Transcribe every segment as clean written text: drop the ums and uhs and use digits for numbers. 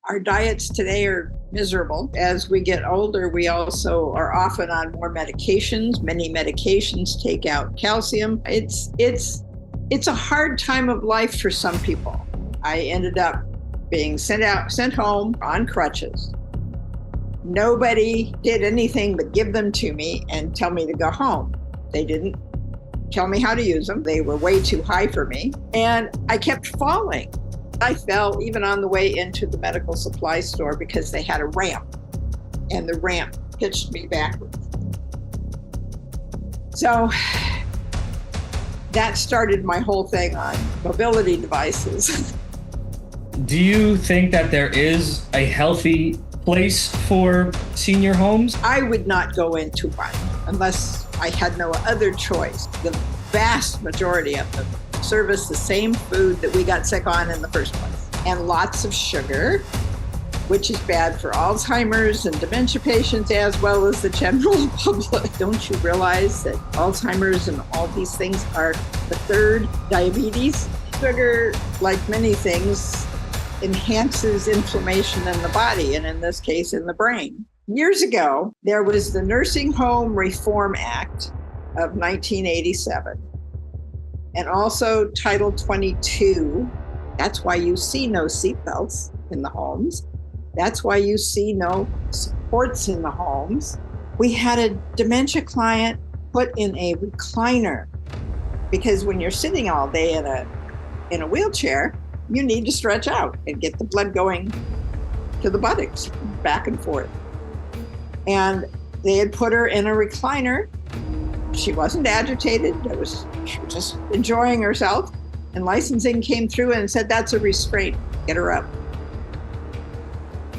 Our diets today are miserable. As we get older, we also are often on more medications. Many medications take out calcium. It's a hard time of life for some people. I ended up being sent home on crutches. Nobody did anything but give them to me and tell me to go home. They didn't tell me how to use them. They were way too high for me. And I kept falling. I fell even on the way into the medical supply store because they had a ramp, and the ramp pitched me backwards. So that started my whole thing on mobility devices. Do you think that there is a healthy place for senior homes? I would not go into one unless I had no other choice. The vast majority of them service the same food that we got sick on in the first place, and lots of sugar, which is bad for Alzheimer's and dementia patients as well as the general public. Don't you realize that Alzheimer's and all these things are the third diabetes? Sugar, like many things, enhances inflammation in the body, and in this case, in the brain. Years ago, there was the Nursing Home Reform Act of 1987, and also Title 22. That's why you see no seatbelts in the homes. That's why you see no supports in the homes. We had a dementia client put in a recliner because when you're sitting all day in a wheelchair, you need to stretch out and get the blood going to the buttocks, back and forth. And they had put her in a recliner. She wasn't agitated. She was just enjoying herself. And licensing came through and said, that's a restraint. Get her up.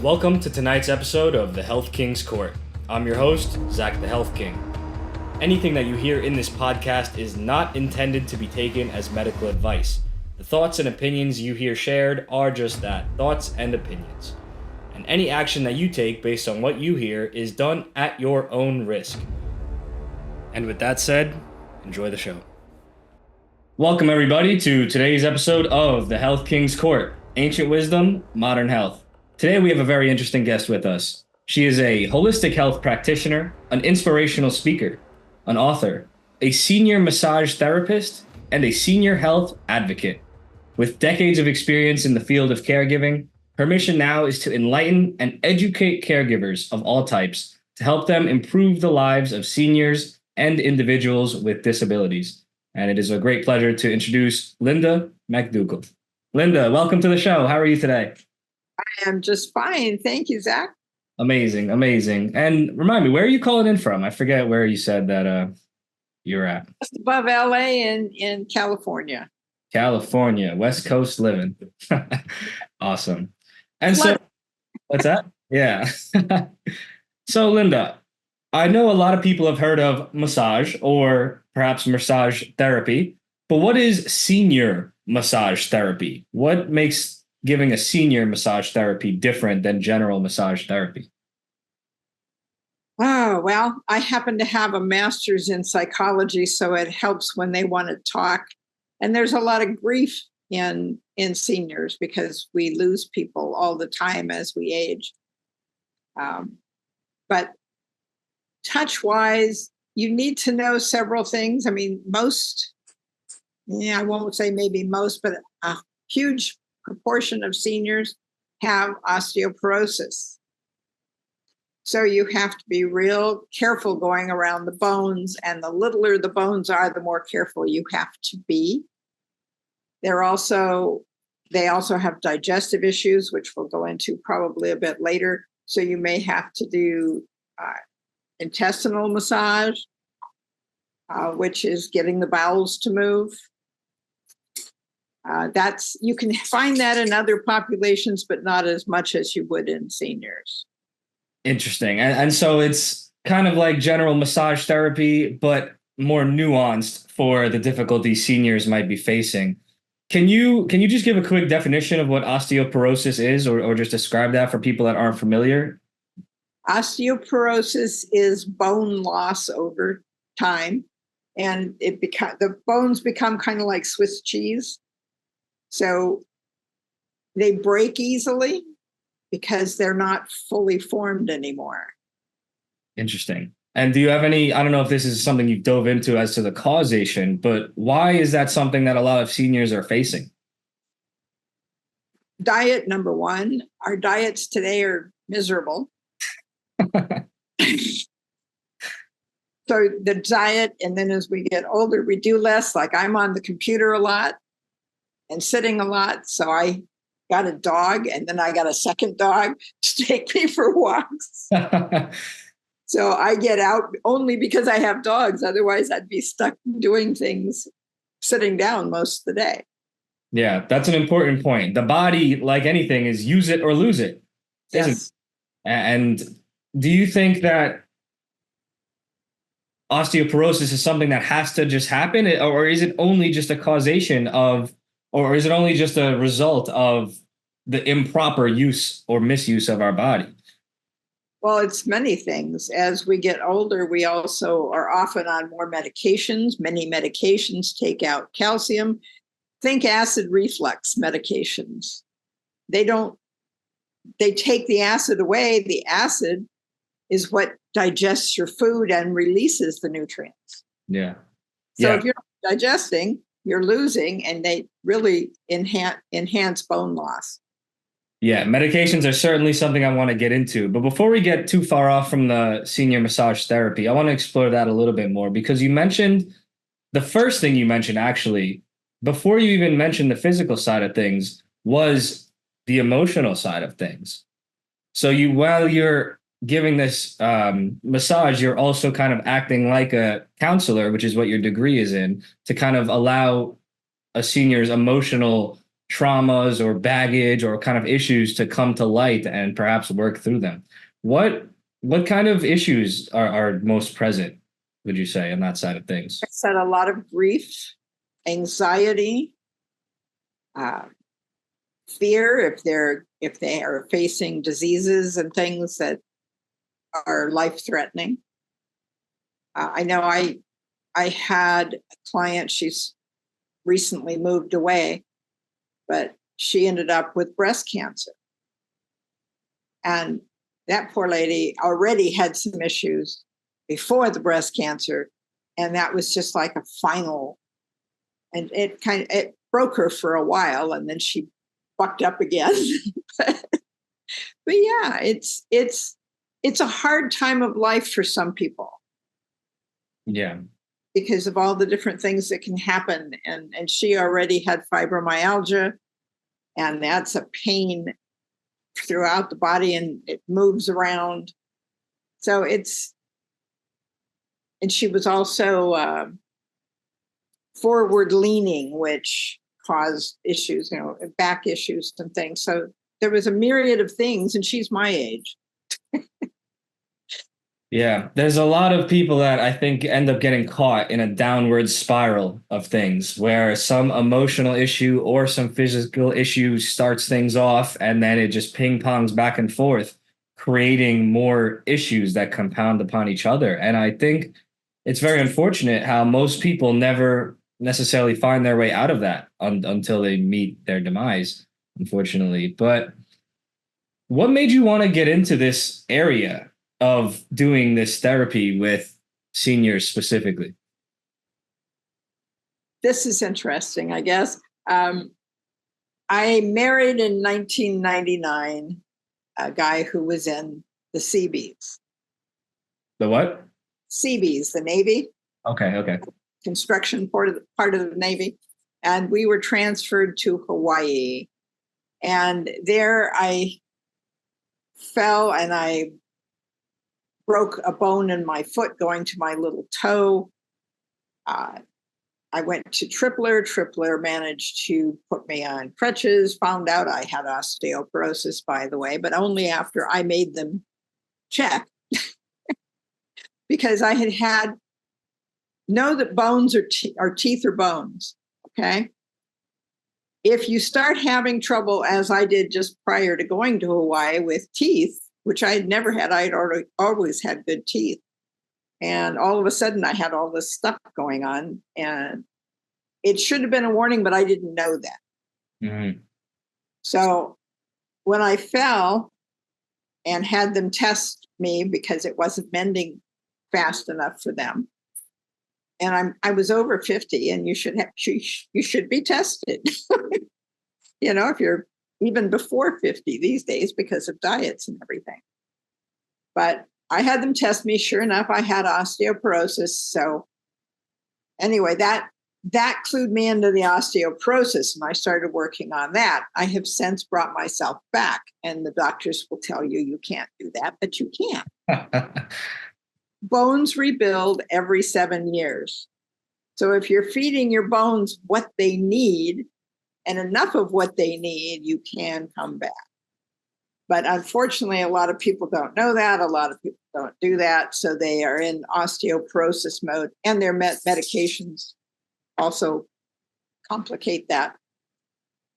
Welcome to tonight's episode of The Health King's Court. I'm your host, Zach the Health King. Anything that you hear in this podcast is not intended to be taken as medical advice. The thoughts and opinions you hear shared are just that, thoughts and opinions. And any action that you take based on what you hear is done at your own risk. And with that said, enjoy the show. Welcome everybody to today's episode of The Health King's Court, Ancient Wisdom, Modern Health. Today we have a very interesting guest with us. She is a holistic health practitioner, an inspirational speaker, an author, a senior massage therapist, and a senior health advocate. With decades of experience in the field of caregiving, her mission now is to enlighten and educate caregivers of all types to help them improve the lives of seniors and individuals with disabilities. And it is a great pleasure to introduce Linda Mac Dougall. Linda, welcome to the show. How are you today? I am just fine. Thank you, Zach. Amazing, amazing. And remind me, where are you calling in from? I forget where you said that you're at. Just above LA in California. California, West Coast living. Awesome. And so, what's that? Yeah. So, Linda, I know a lot of people have heard of massage or perhaps massage therapy, but what is senior massage therapy? What makes giving a senior massage therapy different than general massage therapy? Oh, well, I happen to have a master's in psychology, so it helps when they want to talk. And there's a lot of grief in seniors because we lose people all the time as we age. But touch-wise, you need to know several things. I mean, I won't say maybe most, but a huge proportion of seniors have osteoporosis. So you have to be real careful going around the bones, and the littler the bones are, the more careful you have to be. They also have digestive issues, which we'll go into probably a bit later. So you may have to do intestinal massage, which is getting the bowels to move. You can find that in other populations, but not as much as you would in seniors. Interesting. And so it's kind of like general massage therapy, but more nuanced for the difficulties seniors might be facing. Can you just give a quick definition of what osteoporosis is, or just describe that for people that aren't familiar? Osteoporosis is bone loss over time, and the bones become kind of like Swiss cheese. So they break easily, because they're not fully formed anymore. Interesting. And do you have any, I don't know if this is something you've dove into as to the causation, but why is that something that a lot of seniors are facing? Diet, number one. Our diets today are miserable. So the diet, and then as we get older, we do less. Like I'm on the computer a lot and sitting a lot. So I got a dog, and then I got a second dog to take me for walks. So I get out only because I have dogs. Otherwise, I'd be stuck doing things, sitting down most of the day. Yeah, that's an important point. The body, like anything, is use it or lose it. Yes. And do you think that osteoporosis is something that has to just happen, or is it only just a causation of, or is it only just a result of the improper use or misuse of our body? Well, it's many things. As we get older, we also are often on more medications. Many medications take out calcium. Think acid reflux medications. They take the acid away. The acid is what digests your food and releases the nutrients. Yeah. So if you're not digesting, you're losing, and they really enhance bone loss. Yeah, medications are certainly something I want to get into. But before we get too far off from the senior massage therapy, I want to explore that a little bit more, because you mentioned the first thing you mentioned, actually, before you even mentioned the physical side of things, was the emotional side of things. So while you're giving this massage, you're also kind of acting like a counselor, which is what your degree is in, to kind of allow a senior's emotional traumas or baggage or kind of issues to come to light and perhaps work through them. What kind of issues are most present, would you say, on that side of things? I said a lot of grief, anxiety, fear if they are facing diseases and things that are life-threatening. I know I had a client, she's recently moved away, but she ended up with breast cancer. And that poor lady already had some issues before the breast cancer. And that was just like a final, and it broke her for a while, and then she bucked up again. but yeah, it's a hard time of life for some people. Yeah. Because of all the different things that can happen. And she already had fibromyalgia, and that's a pain throughout the body, and it moves around. So and she was also forward leaning, which caused issues, back issues and things. So there was a myriad of things, and she's my age. Yeah, there's a lot of people that I think end up getting caught in a downward spiral of things, where some emotional issue or some physical issue starts things off, and then it just ping pongs back and forth, creating more issues that compound upon each other. And I think it's very unfortunate how most people never necessarily find their way out of that until they meet their demise, unfortunately. But what made you want to get into this area of doing this therapy with seniors specifically? This is interesting, I guess. I married in 1999 a guy who was in the Seabees. The what? Seabees, the Navy. Okay. Construction part of the Navy. And we were transferred to Hawaii. And there I fell, and I broke a bone in my foot going to my little toe. I went to Tripler. Tripler managed to put me on crutches, found out I had osteoporosis, by the way, but only after I made them check. Because I had know that bones are teeth or bones, okay? If you start having trouble, as I did just prior to going to Hawaii, with teeth, which I had never had, I had always had good teeth. And all of a sudden I had all this stuff going on, and it should have been a warning, but I didn't know that. Mm-hmm. So when I fell, and had them test me because it wasn't mending fast enough for them. And I was over 50, and you should be tested. If you're even before 50 these days because of diets and everything. But I had them test me. Sure enough, I had osteoporosis. So anyway, that clued me into the osteoporosis, and I started working on that. I have since brought myself back, and the doctors will tell you can't do that, but you can. Bones rebuild every 7 years. So if you're feeding your bones what they need and enough of what they need, you can come back. But unfortunately, a lot of people don't know that. A lot of people don't do that. So they are in osteoporosis mode, and their medications also complicate that.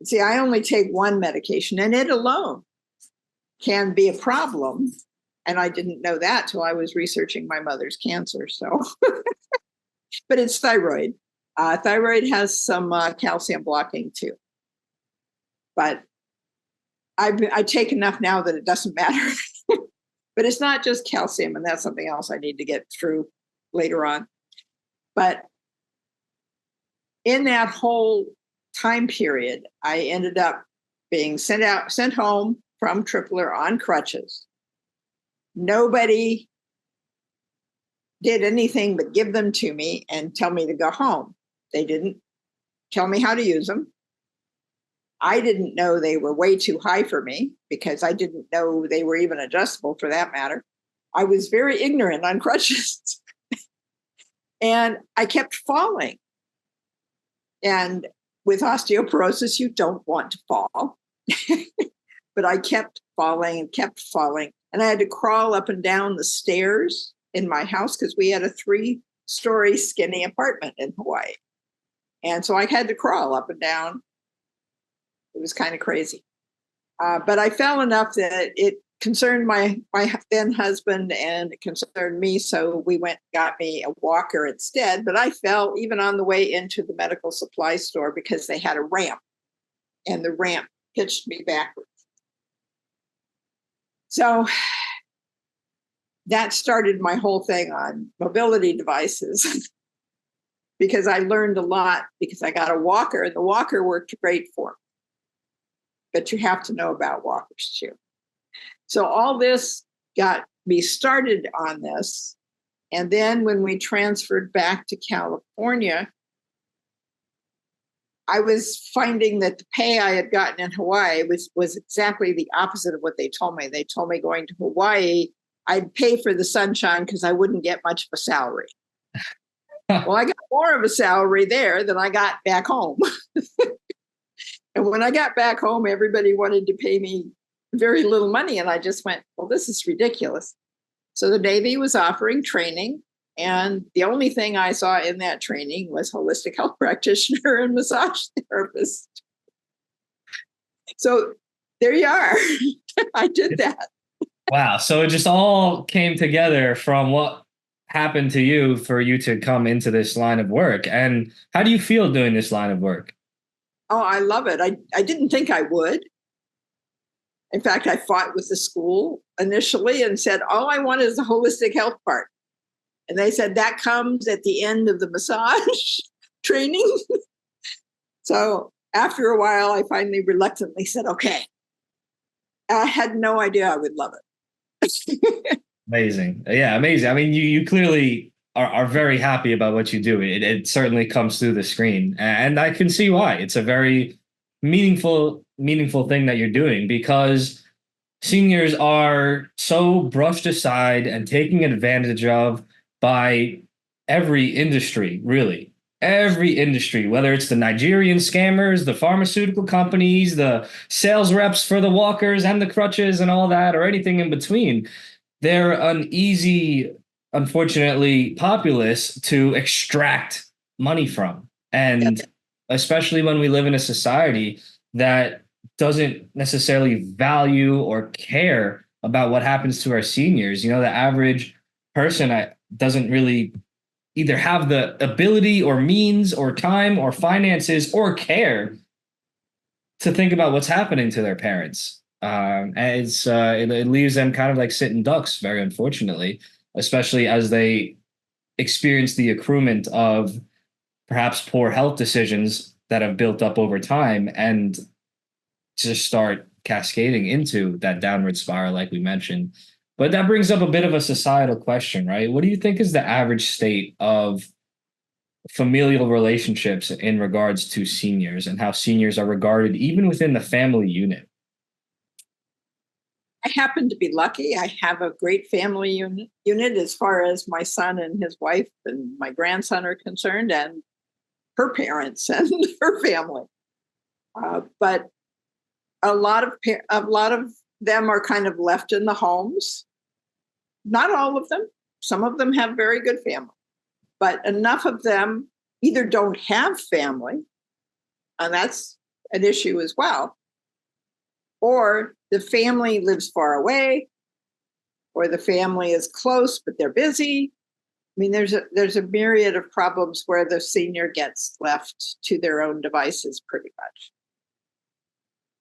See, I only take one medication, and it alone can be a problem. And I didn't know that till I was researching my mother's cancer. So, but it's thyroid. Thyroid has some calcium blocking too. But I take enough now that it doesn't matter. But it's not just calcium, and that's something else I need to get through later on. But in that whole time period, I ended up being sent home from Tripler on crutches. Nobody did anything but give them to me and tell me to go home. They didn't tell me how to use them. I didn't know they were way too high for me because I didn't know they were even adjustable for that matter. I was very ignorant on crutches. And I kept falling. And with osteoporosis, you don't want to fall. But I kept falling and kept falling. And I had to crawl up and down the stairs in my house because we had a 3-story skinny apartment in Hawaii. And so I had to crawl up and down. It was kind of crazy. But I fell enough that it concerned my then husband and it concerned me. So we went and got me a walker instead. But I fell even on the way into the medical supply store because they had a ramp. And the ramp pitched me backwards. So that started my whole thing on mobility devices because I learned a lot because I got a walker and the walker worked great for me. But you have to know about walkers too. So all this got me started on this. And then when we transferred back to California, I was finding that the pay I had gotten in Hawaii was exactly the opposite of what they told me. They told me going to Hawaii, I'd pay for the sunshine because I wouldn't get much of a salary. Well, I got more of a salary there than I got back home. And when I got back home, everybody wanted to pay me very little money. And I just went, well, this is ridiculous. So the Navy was offering training. And the only thing I saw in that training was holistic health practitioner and massage therapist. So there you are. I did that. Wow. So it just all came together from what happened to you for you to come into this line of work. And how do you feel doing this line of work? Oh, I love it. I didn't think I would. In fact, I fought with the school initially and said, all I want is the holistic health part. And they said that comes at the end of the massage training. So after a while, I finally reluctantly said, okay. I had no idea I would love it. Amazing. Yeah, amazing. I mean, you clearly are very happy about what you do. It certainly comes through the screen. And I can see why. It's a very meaningful thing that you're doing because seniors are so brushed aside and taken advantage of by every industry, really. Every industry, whether it's the Nigerian scammers, the pharmaceutical companies, the sales reps for the walkers and the crutches and all that, or anything in between, they're an easy, unfortunately, populace to extract money from. And especially when we live in a society that doesn't necessarily value or care about what happens to our seniors. You know, the average person doesn't really either have the ability or means or time or finances or care to think about what's happening to their parents. And it leaves them kind of like sitting ducks, very unfortunately, especially as they experience the accruement of perhaps poor health decisions that have built up over time and just start cascading into that downward spiral, like we mentioned. But that brings up a bit of a societal question, right? What do you think is the average state of familial relationships in regards to seniors and how seniors are regarded even within the family unit? I happen to be lucky. I have a great family unit as far as my son and his wife and my grandson are concerned, and her parents and her family. But a lot of them are kind of left in the homes. Not all of them. Some of them have very good family, but enough of them either don't have family, and that's an issue as well, or the family lives far away, or the family is close but they're busy. I mean, there's a myriad of problems where the senior gets left to their own devices pretty much.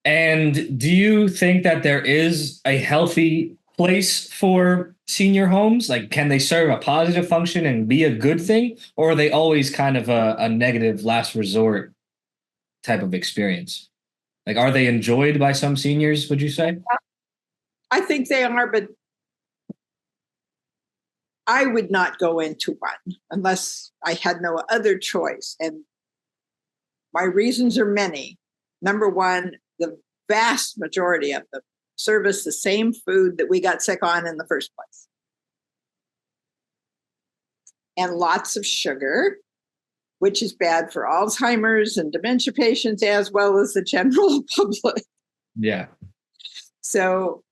And do you think that there is a healthy place for senior homes? Like, can they serve a positive function and be a good thing? Or are they always kind of a negative last resort type of experience? Like, are they enjoyed by some seniors, would you say? I think they are, but I would not go into one unless I had no other choice. And my reasons are many. Number one, the vast majority of them service the same food that we got sick on in the first place. And lots of sugar, which is bad for Alzheimer's and dementia patients as well as the general public. Yeah. So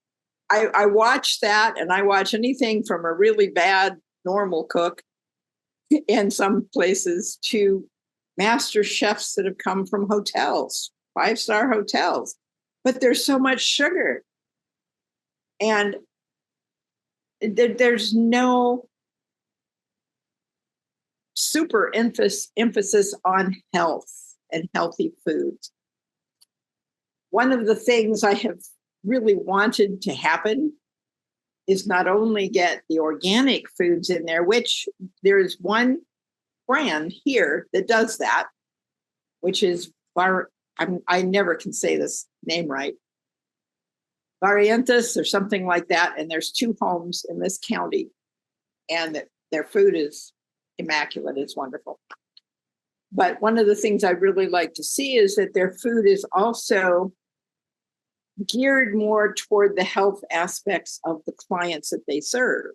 I watch that, and I watch anything from a really bad normal cook in some places to master chefs that have come from hotels, 5-star hotels. But there's so much sugar. And there's no super emphasis on health and healthy foods. One of the things I have really wanted to happen is not only get the organic foods in there, which there is one brand here that does that, which is I never can say this name right, Variantes or something like that. And there's 2 homes in this county, and their food is immaculate. It's wonderful. But one of the things I really like to see is that their food is also geared more toward the health aspects of the clients that they serve.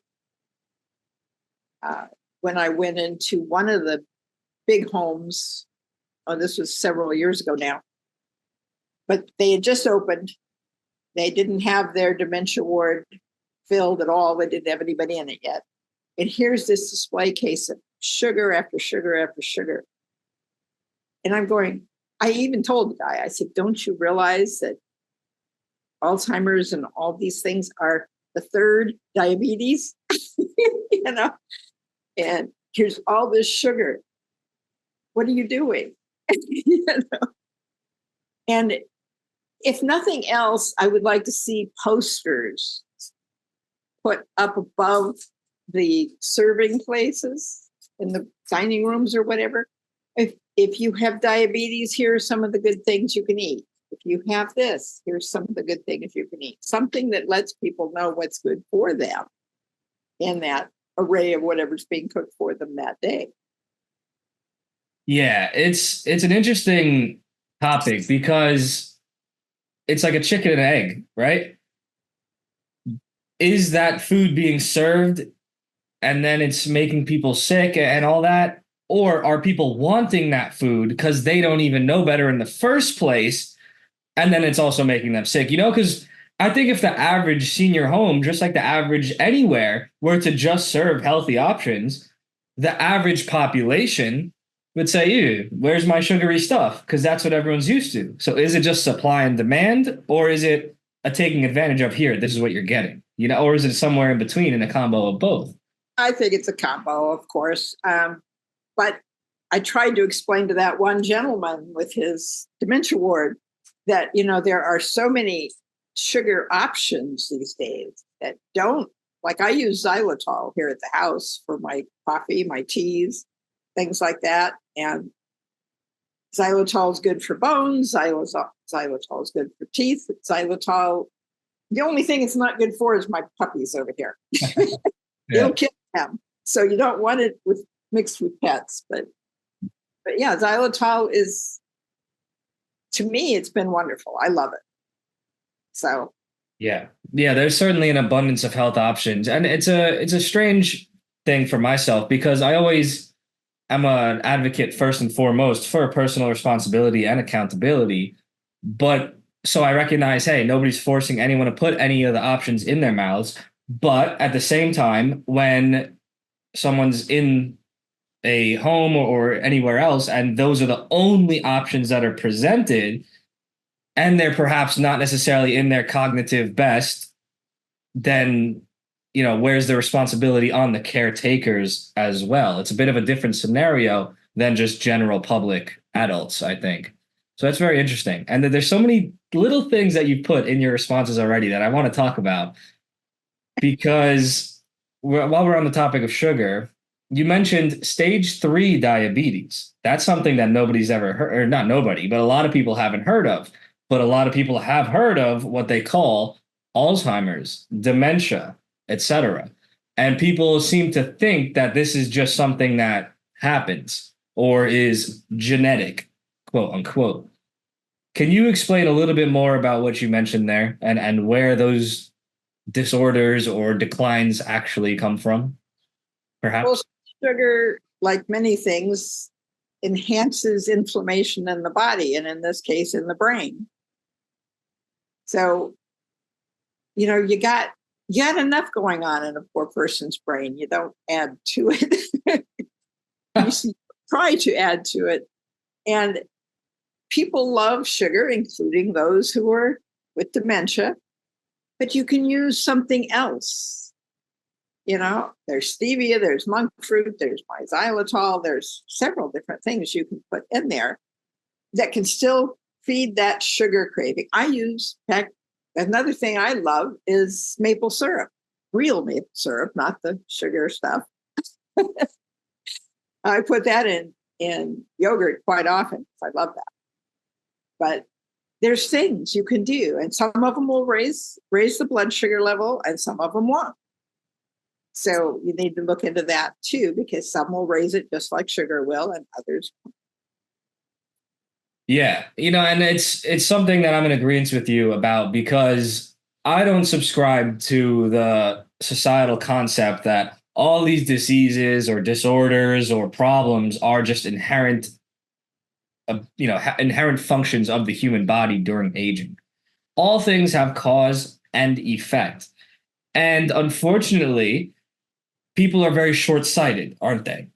When I went into one of the big homes, this was several years ago now, but they had just opened. They didn't have their dementia ward filled at all. They didn't have anybody in it yet. And here's this display case of sugar after sugar after sugar. And I'm going, I even told the guy, I said, don't you realize that Alzheimer's and all these things are the 3rd diabetes? And here's all this sugar. What are you doing? And if nothing else, I would like to see posters put up above the serving places in the dining rooms or whatever. If you have diabetes, here are some of the good things you can eat. If you have this, here's some of the good things you can eat. Something that lets people know what's good for them in that array of whatever's being cooked for them that day. Yeah, it's an interesting topic because it's like a chicken and egg, right? Is that food being served and then it's making people sick and all that? Or are people wanting that food because they don't even know better in the first place? And then it's also making them sick, because I think if the average senior home, just like the average anywhere, were to just serve healthy options, the average population would say, ew, where's my sugary stuff? Because that's what everyone's used to. So is it just supply and demand, or is it a taking advantage of here? This is what you're getting, or is it somewhere in between in a combo of both? I think it's a combo, of course. But I tried to explain to that one gentleman with his dementia ward that, there are so many sugar options these days that don't, like I use xylitol here at the house for my coffee, my teas, things like that. And xylitol is good for bones. Xylitol is good for teeth. Xylitol, the only thing it's not good for is my puppies over here. It'll kill them. So you don't want it mixed with pets. But yeah, xylitol is, to me, it's been wonderful. I love it. So Yeah. There's certainly an abundance of health options, and it's a strange thing for myself because I'm an advocate first and foremost for personal responsibility and accountability. But so I recognize, hey, nobody's forcing anyone to put any of the options in their mouths. But at the same time, when someone's in a home or anywhere else, and those are the only options that are presented, and they're perhaps not necessarily in their cognitive best, then, where's the responsibility on the caretakers as well? It's a bit of a different scenario than just general public adults, I think. So that's very interesting. And there's so many little things that you put in your responses already that I want to talk about, because while we're on the topic of sugar, you mentioned stage 3 diabetes. That's something that nobody's ever heard, or not nobody, but a lot of people haven't heard of. But a lot of people have heard of what they call Alzheimer's, dementia, etc. And people seem to think that this is just something that happens or is genetic, quote unquote. Can you explain a little bit more about what you mentioned there and where those disorders or declines actually come from, perhaps? Well, sugar, like many things, enhances inflammation in the body, and in this case, in the brain. So, you got enough going on in a poor person's brain. You don't add to it. You try to add to it. And people love sugar, including those who are with dementia. But you can use something else. There's stevia, there's monk fruit, there's my xylitol, there's several different things you can put in there that can still feed that sugar craving. In fact, another thing I love is maple syrup, real maple syrup, not the sugar stuff. I put that in yogurt quite often. I love that. But there's things you can do, and some of them will raise the blood sugar level, and some of them won't. So you need to look into that too, because some will raise it just like sugar will, and others won't. Yeah, and it's something that I'm in agreement with you about, because I don't subscribe to the societal concept that all these diseases or disorders or problems are just inherent functions of the human body during aging. All things have cause and effect. And unfortunately, people are very short-sighted, aren't they?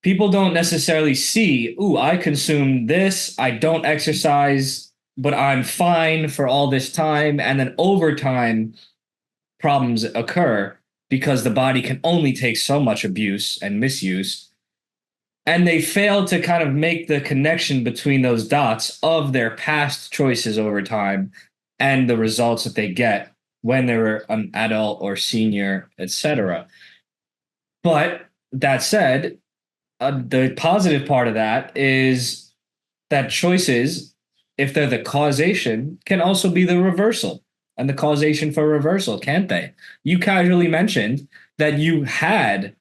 People don't necessarily see, I consume this, I don't exercise, but I'm fine for all this time. And then over time, problems occur because the body can only take so much abuse and misuse. And they fail to kind of make the connection between those dots of their past choices over time and the results that they get when they're an adult or senior, etc. But that said, the positive part of that is that choices, if they're the causation, can also be the reversal and the causation for reversal, can't they? You casually mentioned that you had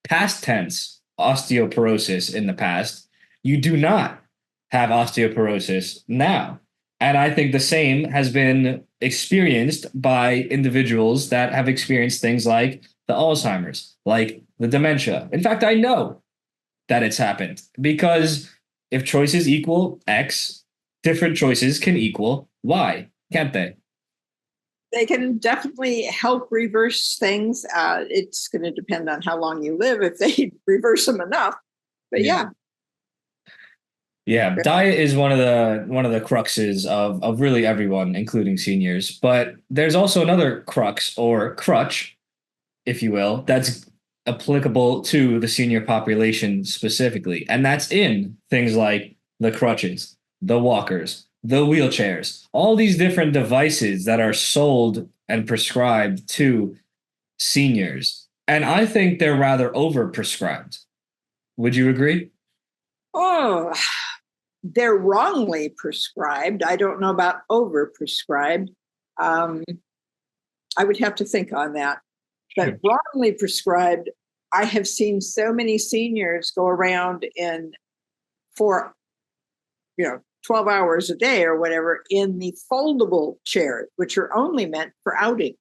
past tense osteoporosis in the past. You do not have osteoporosis now. And I think the same has been experienced by individuals that have experienced things like the Alzheimer's, like the dementia. In fact, I know that it's happened, because if choices equal X, different choices can equal Y, can't they? They can definitely help reverse things. It's going to depend on how long you live if they reverse them enough. But yeah. Yeah, diet is one of the cruxes of really everyone, including seniors. But there's also another crux, or crutch, if you will, that's applicable to the senior population specifically. And that's in things like the crutches, the walkers, the wheelchairs, all these different devices that are sold and prescribed to seniors. And I think they're rather overprescribed. Would you agree? Oh, they're wrongly prescribed. I don't know about overprescribed. I would have to think on that. But wrongly prescribed, I have seen so many seniors go around for 12 hours a day or whatever in the foldable chairs, which are only meant for outings.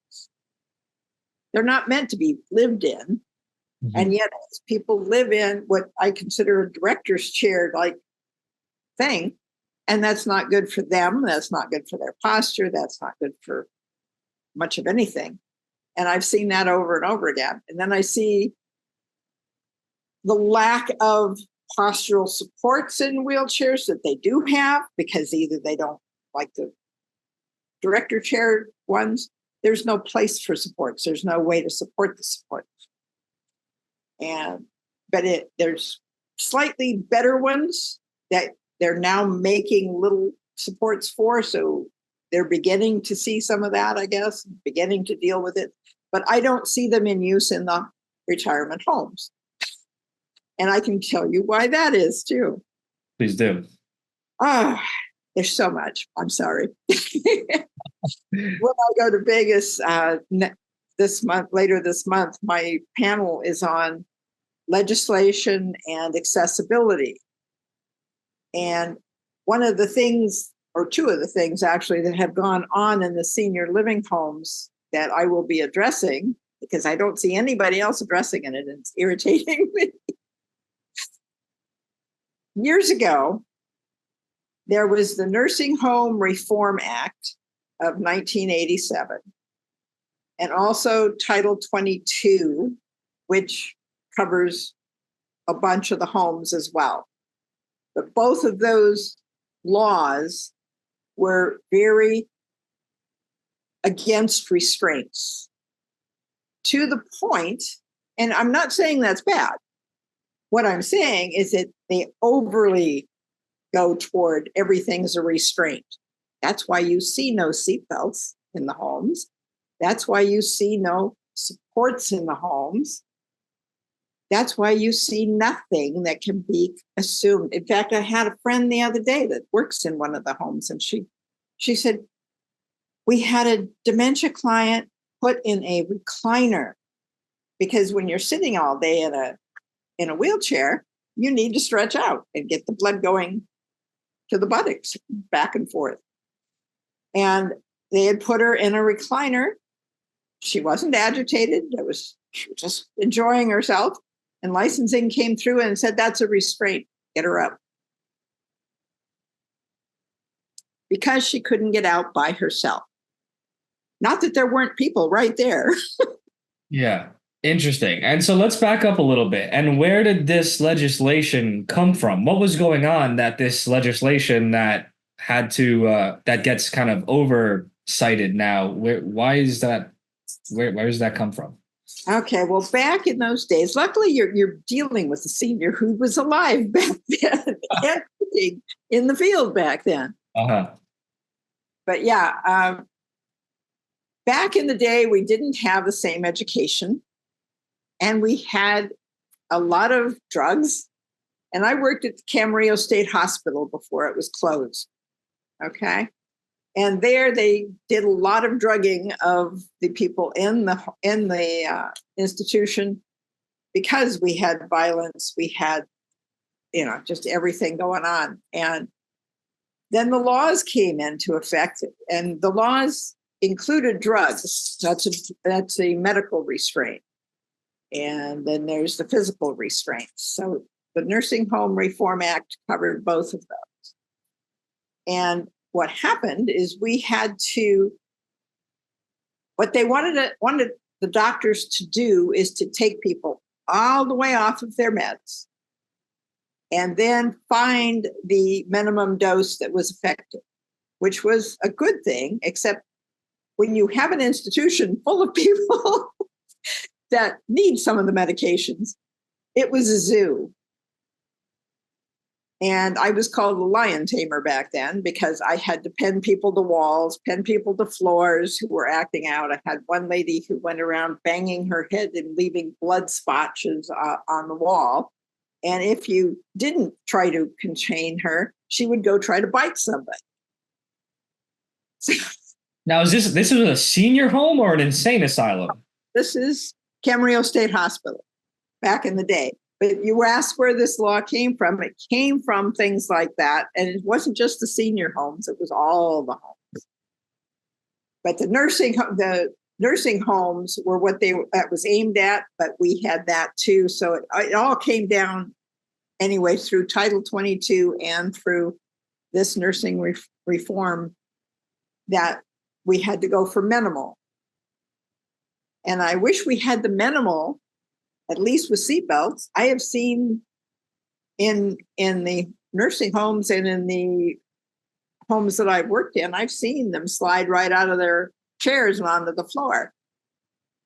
They're not meant to be lived in. Mm-hmm. And yet people live in what I consider a director's chair like thing. And that's not good for them. That's not good for their posture. That's not good for much of anything. And I've seen that over and over again. And then I see the lack of postural supports in wheelchairs that they do have, because either they don't like the director chair ones. There's no place for supports. There's no way to support the supports. But there's slightly better ones that they're now making little supports for. So they're beginning to see some of that, I guess, beginning to deal with it. But I don't see them in use in the retirement homes. And I can tell you why that is too. Please do. There's so much. I'm sorry. When I go to Vegas later this month, my panel is on legislation and accessibility. And one of the things, or two of the things actually, that have gone on in the senior living homes that I will be addressing, because I don't see anybody else addressing it, and it's irritating me. Years ago, there was the Nursing Home Reform Act of 1987, and also Title 22, which covers a bunch of the homes as well. But both of those laws were very against restraints, to the point, and I'm not saying that's bad. What I'm saying is that they overly go toward everything's a restraint. That's why you see no seatbelts in the homes. That's why you see no supports in the homes. That's why you see nothing that can be assumed. In fact, I had a friend the other day that works in one of the homes, and she said, we had a dementia client put in a recliner, because when you're sitting all day in a wheelchair, you need to stretch out and get the blood going to the buttocks, back and forth. And they had put her in a recliner. She wasn't agitated. She was just enjoying herself. And licensing came through and said, that's a restraint. Get her up. Because she couldn't get out by herself. Not that there weren't people right there. Yeah. Interesting. And so let's back up a little bit. And where did this legislation come from? What was going on that this legislation that had to that gets kind of oversighted now? Why is that? Where does that come from? Okay, well, back in those days, luckily you're dealing with a senior who was alive back then and in the field back then. Uh-huh. But yeah, back in the day, we didn't have the same education. And we had a lot of drugs. And I worked at the Camarillo State Hospital before it was closed. Okay. And there they did a lot of drugging of the people in the institution, because we had violence, we had, just everything going on. And then the laws came into effect, and the laws included drugs. That's a medical restraint. And then there's the physical restraints. So the Nursing Home Reform Act covered both of those. And what happened is what they wanted the doctors to do is to take people all the way off of their meds and then find the minimum dose that was effective, which was a good thing, except when you have an institution full of people that need some of the medications, it was a zoo. And I was called a lion tamer back then because I had to pin people to walls, pin people to floors who were acting out. I had one lady who went around banging her head and leaving blood spotches on the wall. And if you didn't try to contain her, she would go try to bite somebody. Now, is this was a senior home or an insane asylum? This is Camarillo State Hospital back in the day. But you asked where this law came from. It came from things like that. And it wasn't just the senior homes, it was all the homes. But the nursing homes were what that was aimed at, but we had that too. So it all came down anyway through Title 22 and through this nursing reform that we had to go for minimal. And I wish we had the minimal, at least with seatbelts. I have seen in the nursing homes and in the homes that I've worked in, I've seen them slide right out of their chairs and onto the floor.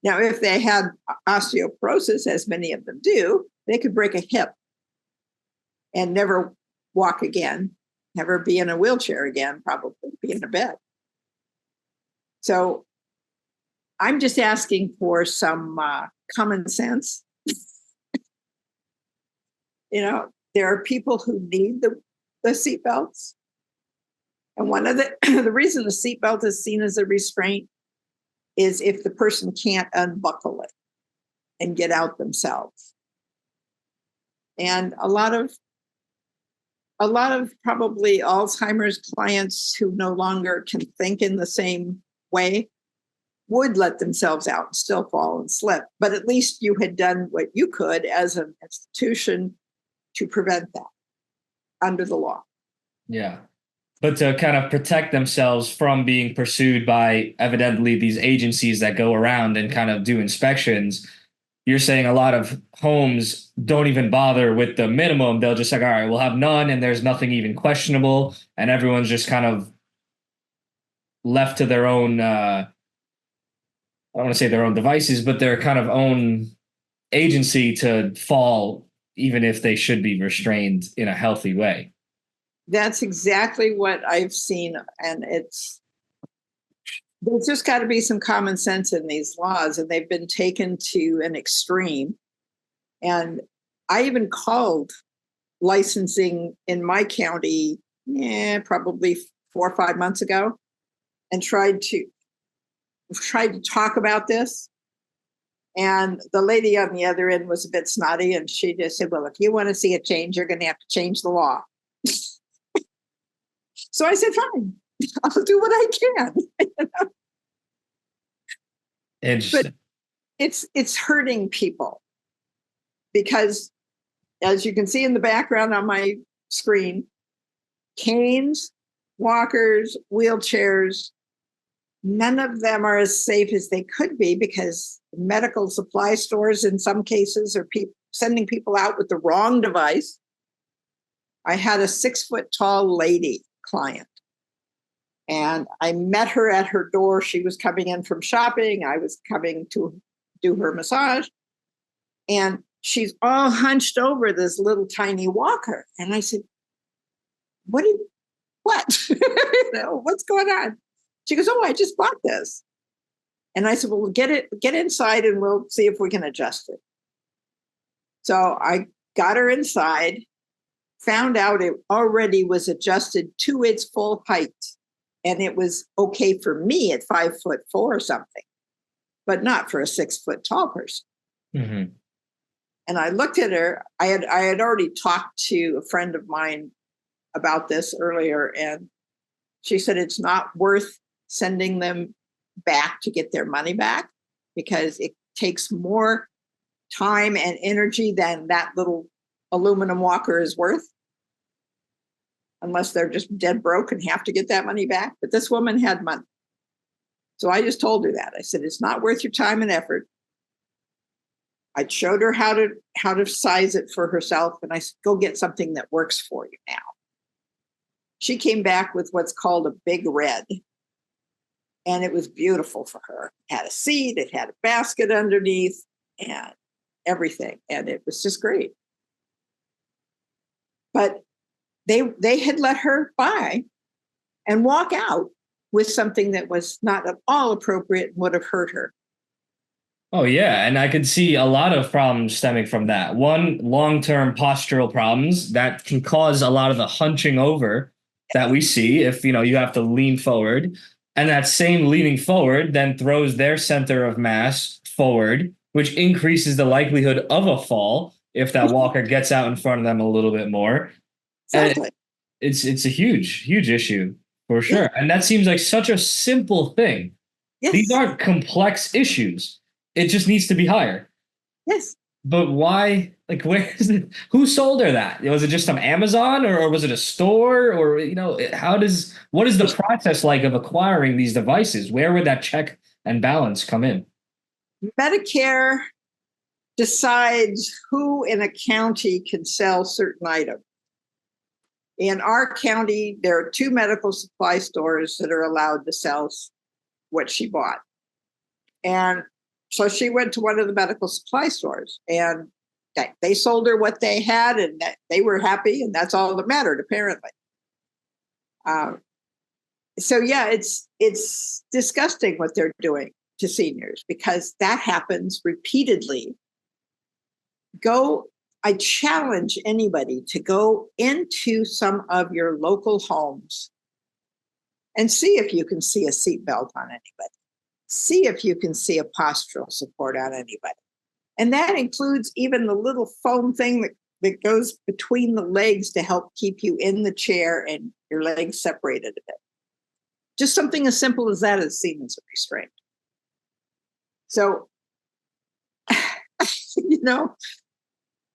Now, if they had osteoporosis, as many of them do, they could break a hip and never walk again, never be in a wheelchair again, probably be in a bed. So I'm just asking for some common sense. There are people who need the seatbelts. And one of the reason the seatbelt is seen as a restraint is if the person can't unbuckle it and get out themselves. And a lot of probably Alzheimer's clients who no longer can think in the same way would let themselves out and still fall and slip. But at least you had done what you could as an institution to prevent that under the law. Yeah. But to kind of protect themselves from being pursued by evidently these agencies that go around and kind of do inspections, you're saying a lot of homes don't even bother with the minimum. They'll just like, all right, we'll have none, and there's nothing even questionable, and everyone's just kind of left to their own, I don't want to say their own devices, but their kind of own agency to fall, even if they should be restrained in a healthy way. That's exactly what I've seen. And there's just got to be some common sense in these laws, and they've been taken to an extreme. And I even called licensing in my county, probably 4 or 5 months ago, and tried to talk about this. And the lady on the other end was a bit snotty, and she just said, well, if you want to see a change, you're going to have to change the law. So I said, fine, I'll do what I can. Interesting. But it's hurting people because, as you can see in the background on my screen, canes, walkers, wheelchairs, none of them are as safe as they could be because medical supply stores in some cases are sending people out with the wrong device. I had a 6 foot tall lady client, and I met her at her door. She was coming in from shopping. I was coming to do her massage, and she's all hunched over this little tiny walker. And I said, what? What's going on? She goes, oh, I just bought this. And I said, well, get inside and we'll see if we can adjust it. So I got her inside, found out it already was adjusted to its full height. And it was okay for me at 5'4" or something, but not for a 6 foot tall person. Mm-hmm. And I looked at her. I had already talked to a friend of mine about this earlier, and she said it's not worth sending them back to get their money back because it takes more time and energy than that little aluminum walker is worth, unless they're just dead broke and have to get that money back. But this woman had money. So I just told her that. I said, it's not worth your time and effort. I showed her how to size it for herself. And I said, go get something that works for you now. She came back with what's called a big red. And it was beautiful for her. It had a seat, it had a basket underneath, and everything. And it was just great. But they had let her by and walk out with something that was not at all appropriate and would have hurt her. Oh, yeah. And I could see a lot of problems stemming from that. One, long-term postural problems that can cause a lot of the hunching over that we see if, you have to lean forward. And that same leaning forward then throws their center of mass forward, which increases the likelihood of a fall if that walker gets out in front of them a little bit more. And Exactly. it's a huge, huge issue for Yeah. sure. And that seems like such a simple thing. These Yes. aren't complex issues. It just needs to be higher. Yes. But why? Like, where is it? Who sold her that? Was it just some Amazon, or was it a store? Or, what is the process like of acquiring these devices? Where would that check and balance come in? Medicare decides who in a county can sell certain items. In our county, there are 2 medical supply stores that are allowed to sell what she bought. And so she went to one of the medical supply stores, and they sold her what they had, and they were happy, and that's all that mattered, apparently. So yeah, it's disgusting what they're doing to seniors, because that happens repeatedly. I challenge anybody to go into some of your local homes and see if you can see a seatbelt on anybody. See if you can see a postural support on anybody. And that includes even the little foam thing that goes between the legs to help keep you in the chair and your legs separated a bit. Just something as simple as that is seen as a restraint. So,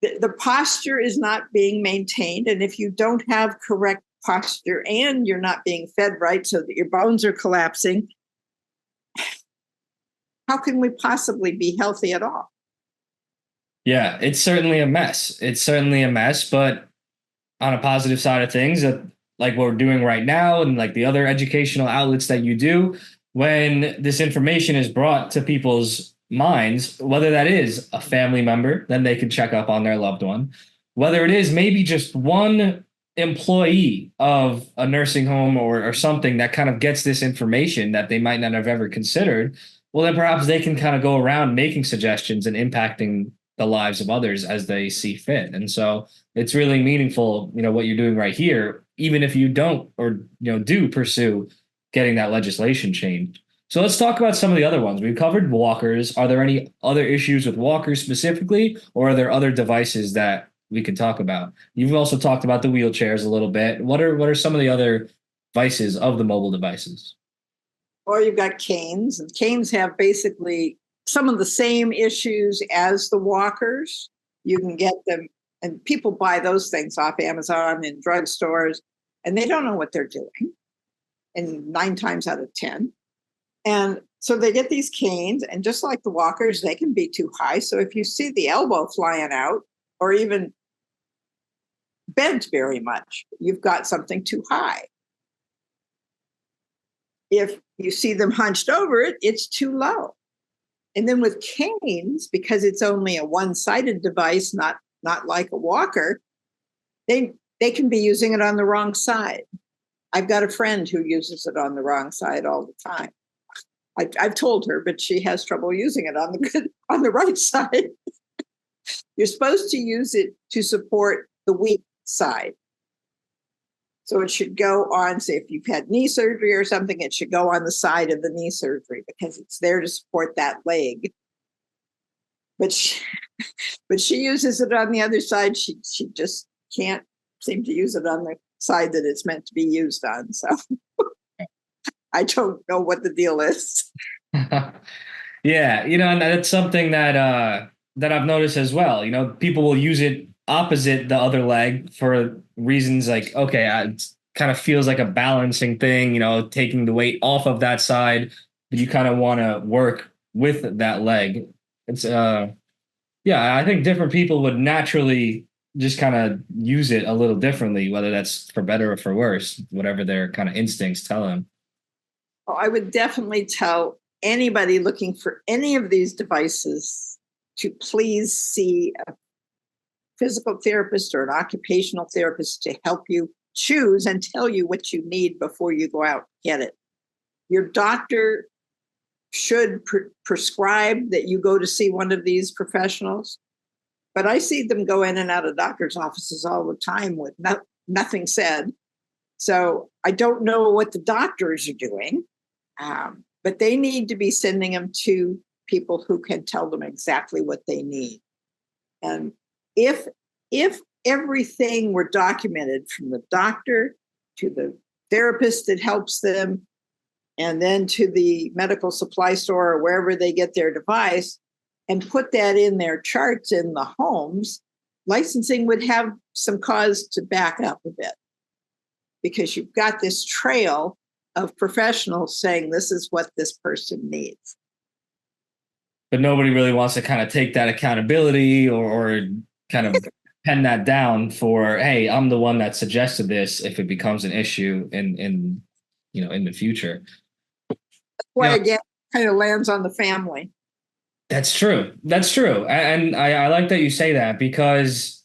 the posture is not being maintained. And if you don't have correct posture and you're not being fed right so that your bones are collapsing, how can we possibly be healthy at all? Yeah, it's certainly a mess. It's certainly a mess. But on a positive side of things, that like what we're doing right now and like the other educational outlets that you do, when this information is brought to people's minds, whether that is a family member, then they can check up on their loved one, whether it is maybe just one employee of a nursing home or something that kind of gets this information that they might not have ever considered, well, then perhaps they can kind of go around making suggestions and impacting the lives of others as they see fit. And so it's really meaningful, what you're doing right here, even if you don't or do pursue getting that legislation changed. So let's talk about some of the other ones. We've covered walkers. Are there any other issues with walkers specifically, or are there other devices that we can talk about? You've also talked about the wheelchairs a little bit. What are some of the other vices of the mobile devices? Or you've got canes, and canes have basically some of the same issues as the walkers. You can get them, and people buy those things off Amazon and drugstores, and they don't know what they're doing, and 9 times out of 10. And so they get these canes, and just like the walkers, they can be too high. So if you see the elbow flying out or even bent very much, you've got something too high. If you see them hunched over it, it's too low. And then with canes, because it's only a one-sided device, not like a walker, they can be using it on the wrong side. I've got a friend who uses it on the wrong side all the time. I've told her, but she has trouble using it on the right side. You're supposed to use it to support the weak side. So it should go on, say, if you've had knee surgery or something, it should go on the side of the knee surgery because it's there to support that leg. But she uses it on the other side. She just can't seem to use it on the side that it's meant to be used on. So I don't know what the deal is. Yeah, and that's something that I've noticed as well. People will use it opposite the other leg for reasons like, okay, it kind of feels like a balancing thing, taking the weight off of that side, but you kind of want to work with that leg. It's I think different people would naturally just kind of use it a little differently, whether that's for better or for worse, whatever their kind of instincts tell them. Well, I would definitely tell anybody looking for any of these devices to please see a physical therapist or an occupational therapist to help you choose and tell you what you need before you go out and get it. Your doctor should prescribe that you go to see one of these professionals. But I see them go in and out of doctors' offices all the time with nothing said. So I don't know what the doctors are doing, but they need to be sending them to people who can tell them exactly what they need. And if everything were documented from the doctor to the therapist that helps them, and then to the medical supply store or wherever they get their device, and put that in their charts in the homes, licensing would have some cause to back up a bit, because you've got this trail of professionals saying this is what this person needs. But nobody really wants to kind of take that accountability or kind of pen that down for, hey, I'm the one that suggested this if it becomes an issue in the future. Why, again, kind of lands on the family. That's true. And I like that you say that, because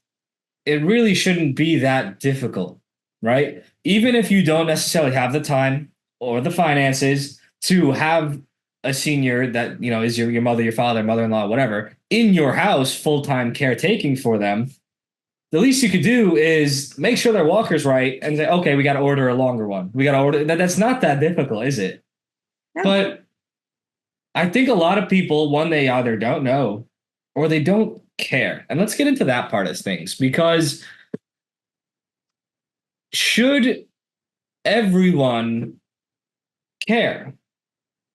it really shouldn't be that difficult, right? Even if you don't necessarily have the time or the finances to have a senior that, is your mother, your father, mother-in-law, whatever, in your house, full-time caretaking for them, the least you could do is make sure their walker's right and say, okay, we got to order a longer one. We got to order. That's not that difficult, is it? Yeah. But I think a lot of people, one, they either don't know or they don't care. And let's get into that part of things, because should everyone care?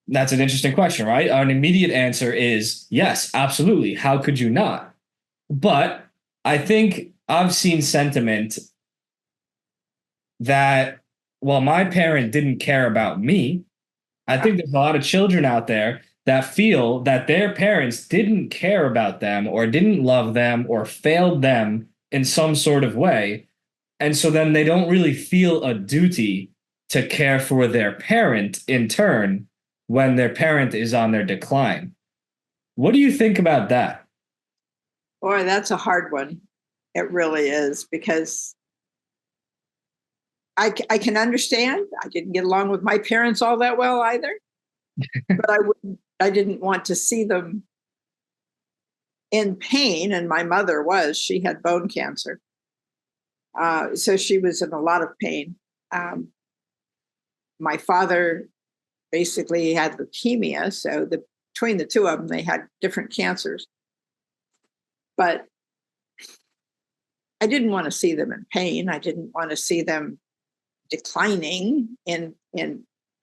That's an interesting question, right? An immediate answer is yes, absolutely. How could you not? But I think I've seen sentiment that, well, my parent didn't care about me. I think there's a lot of children out there that feel that their parents didn't care about them or didn't love them or failed them in some sort of way. And so then they don't really feel a duty to care for their parent in turn when their parent is on their decline. What do you think about that? Boy, that's a hard one. It really is, because I can understand. I didn't get along with my parents all that well either, but I didn't want to see them in pain. And my mother she had bone cancer. So she was in a lot of pain. My father basically had leukemia. So between the two of them, they had different cancers. But I didn't want to see them in pain. I didn't want to see them declining in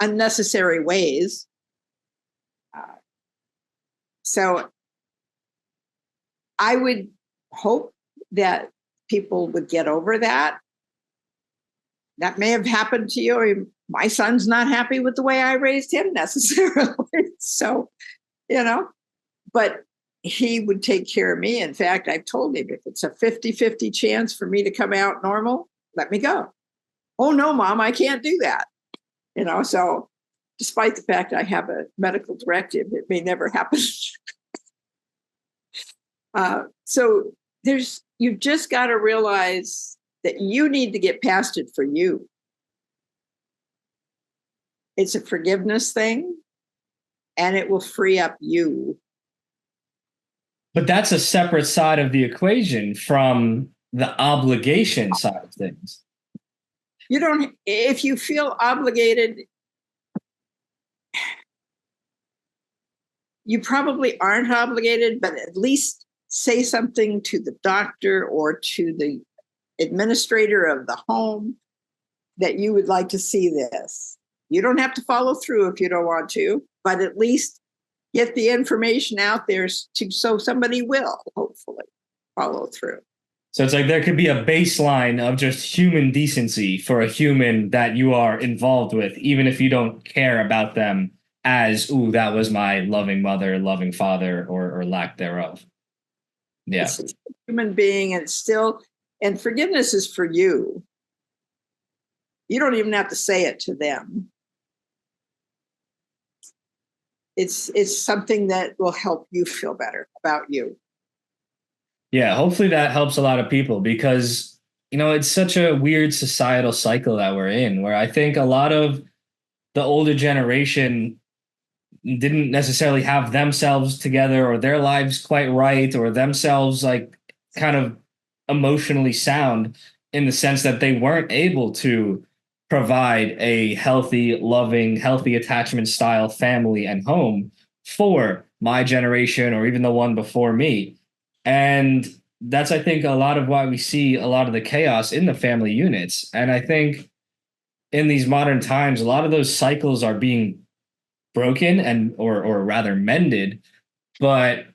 unnecessary ways. So I would hope that people would get over that. That may have happened to you. My son's not happy with the way I raised him necessarily. So, but he would take care of me. In fact, I've told him, if it's a 50-50 chance for me to come out normal, let me go. Oh, no, Mom, I can't do that. So despite the fact I have a medical directive, it may never happen. So you've just got to realize that you need to get past it for you. It's a forgiveness thing, and it will free up you. But that's a separate side of the equation from the obligation side of things. If you feel obligated, you probably aren't obligated, but at least say something to the doctor or to the administrator of the home that you would like to see this. You don't have to follow through if you don't want to, but at least get the information out there so somebody will hopefully follow through. So it's like there could be a baseline of just human decency for a human that you are involved with, even if you don't care about them as, ooh, that was my loving mother, loving father, or lack thereof. Yeah. It's a human being, and forgiveness is for you. You don't even have to say it to them. It's something that will help you feel better about you. Yeah, hopefully that helps a lot of people, because It's such a weird societal cycle that we're in, where I think a lot of the older generation didn't necessarily have themselves together or their lives quite right or themselves like kind of emotionally sound in the sense that they weren't able to provide a healthy, loving, healthy attachment style family and home for my generation or even the one before me. And that's, I think, a lot of why we see a lot of the chaos in the family units. And I think in these modern times, a lot of those cycles are being broken and or rather mended, but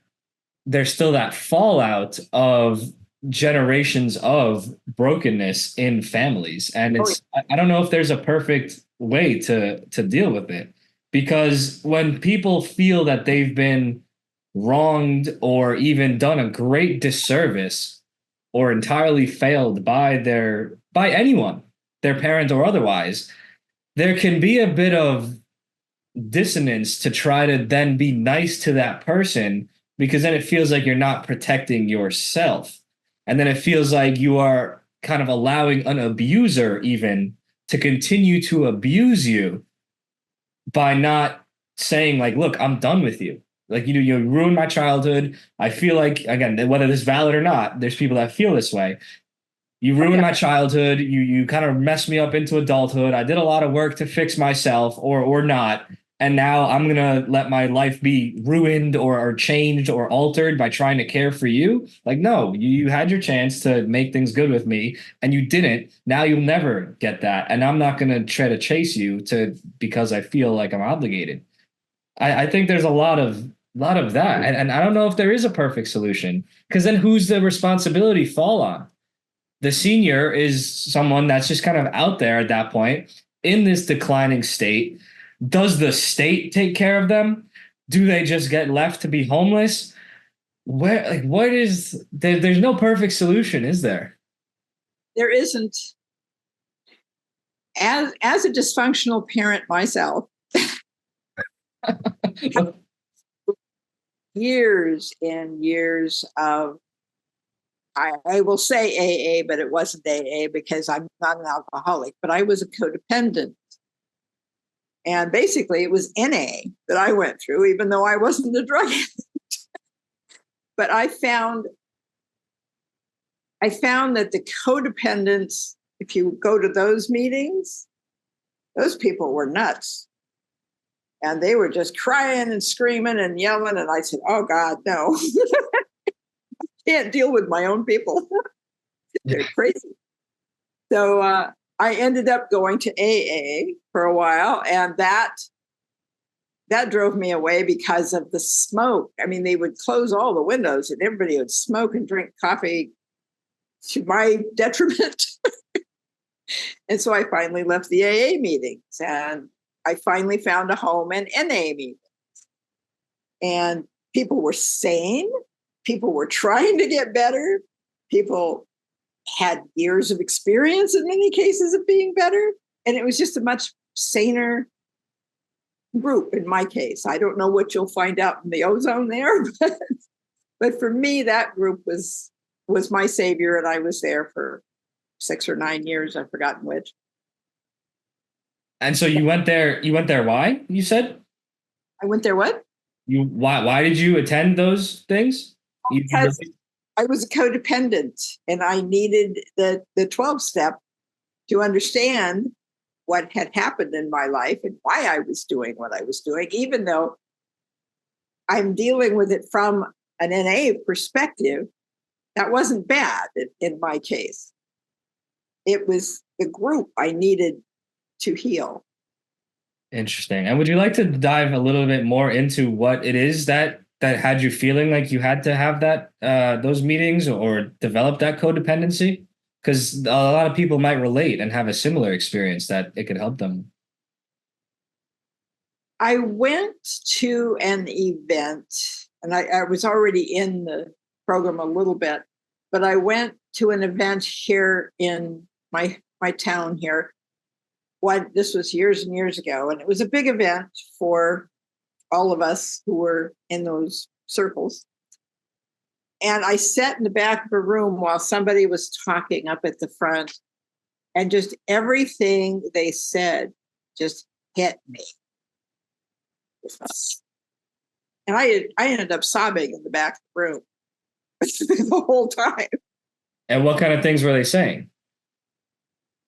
there's still that fallout of generations of brokenness in families. And Oh, it's I don't know if there's a perfect way to deal with it. Because when people feel that they've been wronged or even done a great disservice or entirely failed by anyone, their parent or otherwise, there can be a bit of dissonance to try to then be nice to that person because then it feels like you're not protecting yourself. And then it feels like you are kind of allowing an abuser even to continue to abuse you by not saying like, look, I'm done with you. Like you ruined my childhood. I feel like, again, whether this is valid or not, there's people that feel this way. You ruined yeah. my childhood. You kind of messed me up into adulthood. I did a lot of work to fix myself or not. And now I'm gonna let my life be ruined or changed or altered by trying to care for you. Like, no, you had your chance to make things good with me and you didn't. Now you'll never get that. And I'm not gonna try to chase you to because I feel like I'm obligated. I think there's a lot of that. And I don't know if there is a perfect solution. Because then who's the responsibility fall on? The senior is someone that's just kind of out there at that point in this declining state. Does the state take care of them? Do they just get left to be homeless? Where, like, what is there? There's no perfect solution, is there? There isn't. As a dysfunctional parent myself, years and years of, I will say AA, but it wasn't AA because I'm not an alcoholic, but I was a codependent. And basically, it was NA that I went through, even though I wasn't a drug addict. But I found that the codependents, if you go to those meetings, those people were nuts. And they were just crying and screaming and yelling. And I said, oh, God, no. Can't deal with my own people. They're crazy. So I ended up going to AA for a while. And that drove me away because of the smoke. I mean, they would close all the windows and everybody would smoke and drink coffee to my detriment. And so I finally left the AA meetings and I finally found a home in NA meetings. And people were sane. People were trying to get better. People had years of experience in many cases of being better. And it was just a much saner group in my case. I don't know what you'll find out in the ozone there, but for me, that group was my savior. And I was there for 6 or 9 years. I've forgotten which. And so you went there why? You said? I went there what? Why did you attend those things? Because I was a codependent and I needed the 12 step to understand what had happened in my life and why I was doing what I was doing, even though I'm dealing with it from an NA perspective. That wasn't bad in my case. It was the group I needed to heal. Interesting. And would you like to dive a little bit more into what it is that had you feeling like you had to have that those meetings or develop that codependency? Because a lot of people might relate and have a similar experience that it could help them. I went to an event, and I was already in the program a little bit, but I went to an event here in my town here. This was years and years ago, and it was a big event for all of us who were in those circles. And I sat in the back of a room while somebody was talking up at the front, and just everything they said just hit me. And I ended up sobbing in the back of the room the whole time. And what kind of things were they saying?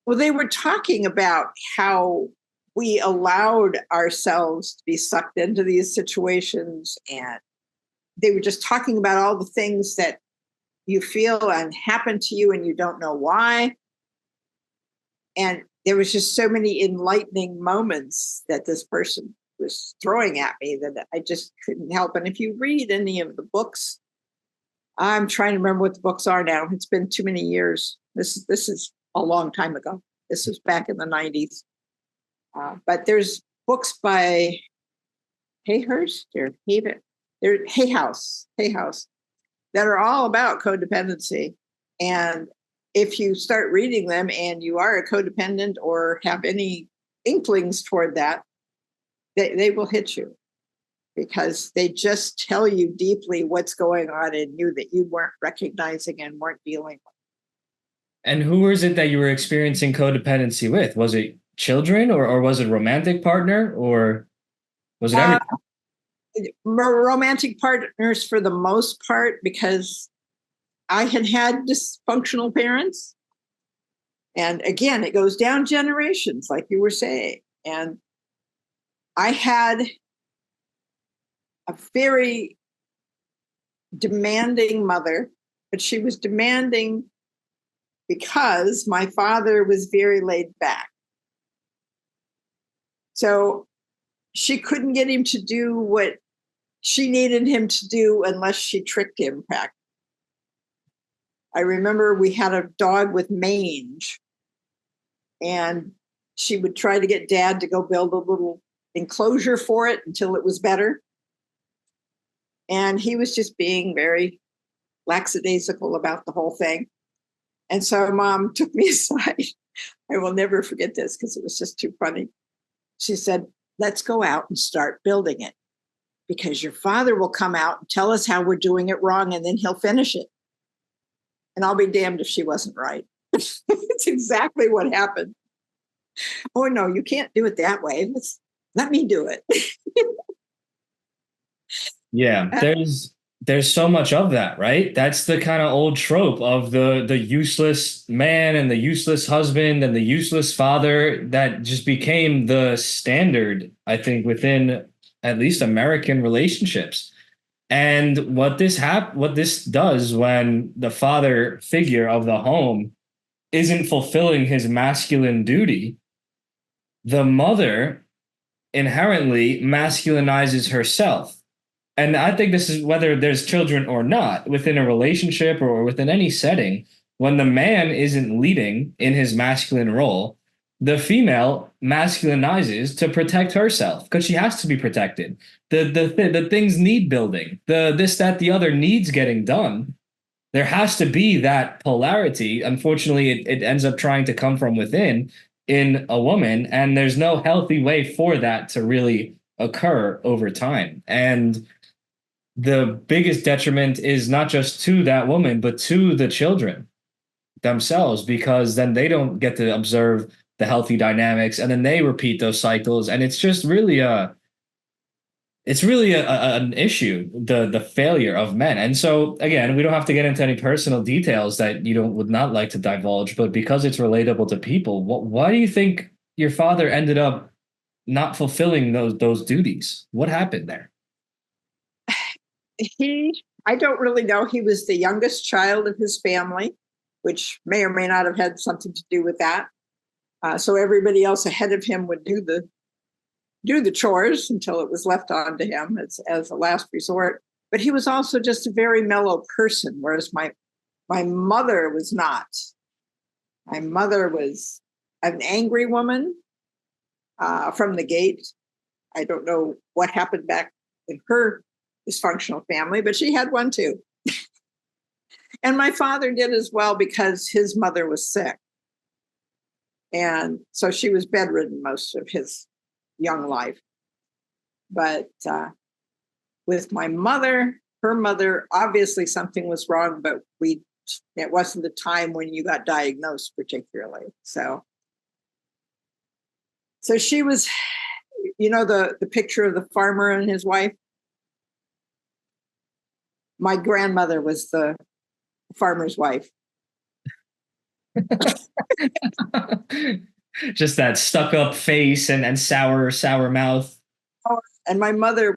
Well, they were talking about how we allowed ourselves to be sucked into these situations. And they were just talking about all the things that you feel and happen to you and you don't know why. And there was just so many enlightening moments that this person was throwing at me that I just couldn't help. And if you read any of the books, I'm trying to remember what the books are now. It's been too many years. This is a long time ago. This was back in the 90s. But there's books by Hayhurst or Hayhouse that are all about codependency. And if you start reading them and you are a codependent or have any inklings toward that, they will hit you, because they just tell you deeply what's going on in you that you weren't recognizing and weren't dealing with. And who was it that you were experiencing codependency with? Was it children, or was it a romantic partner, or was it everything? Romantic partners for the most part, because I had dysfunctional parents. And again, it goes down generations, like you were saying. And I had a very demanding mother, but she was demanding because my father was very laid back. So she couldn't get him to do what she needed him to do unless she tricked him back. I remember we had a dog with mange, and she would try to get Dad to go build a little enclosure for it until it was better. And he was just being very lackadaisical about the whole thing. And so Mom took me aside. I will never forget this because it was just too funny. She said, "Let's go out and start building it, because your father will come out and tell us how we're doing it wrong, and then he'll finish it." And I'll be damned if she wasn't right. It's exactly what happened. "Oh, no, you can't do it that way. Let me do it." Yeah, there's so much of that, right? That's the kind of old trope of the useless man and the useless husband and the useless father that just became the standard, I think, within at least American relationships. And what this does when the father figure of the home isn't fulfilling his masculine duty, the mother inherently masculinizes herself. And I think this is whether there's children or not, within a relationship or within any setting, when the man isn't leading in his masculine role, the female masculinizes to protect herself because she has to be protected. The things need building. The this, that, the other needs getting done. There has to be that polarity. Unfortunately, it ends up trying to come from within in a woman, and there's no healthy way for that to really occur over time. And the biggest detriment is not just to that woman, but to the children themselves, because then they don't get to observe the healthy dynamics, and then they repeat those cycles. And it's just really an issue, the failure of men. And so again, we don't have to get into any personal details that you would not like to divulge, but because it's relatable to people, why do you think your father ended up not fulfilling those duties? What happened there? I don't really know. He was the youngest child of his family, which may or may not have had something to do with that. So everybody else ahead of him would do the chores until it was left on to him as a last resort. But he was also just a very mellow person, whereas my mother was not. My mother was an angry woman from the gate. I don't know what happened back in her dysfunctional family, but she had one too. And my father did as well, because his mother was sick. And so she was bedridden most of his young life. But with my mother, her mother, obviously something was wrong, but it wasn't the time when you got diagnosed particularly. So she was, the picture of the farmer and his wife. My grandmother was the farmer's wife. Just that stuck up face and sour mouth. Oh, and my mother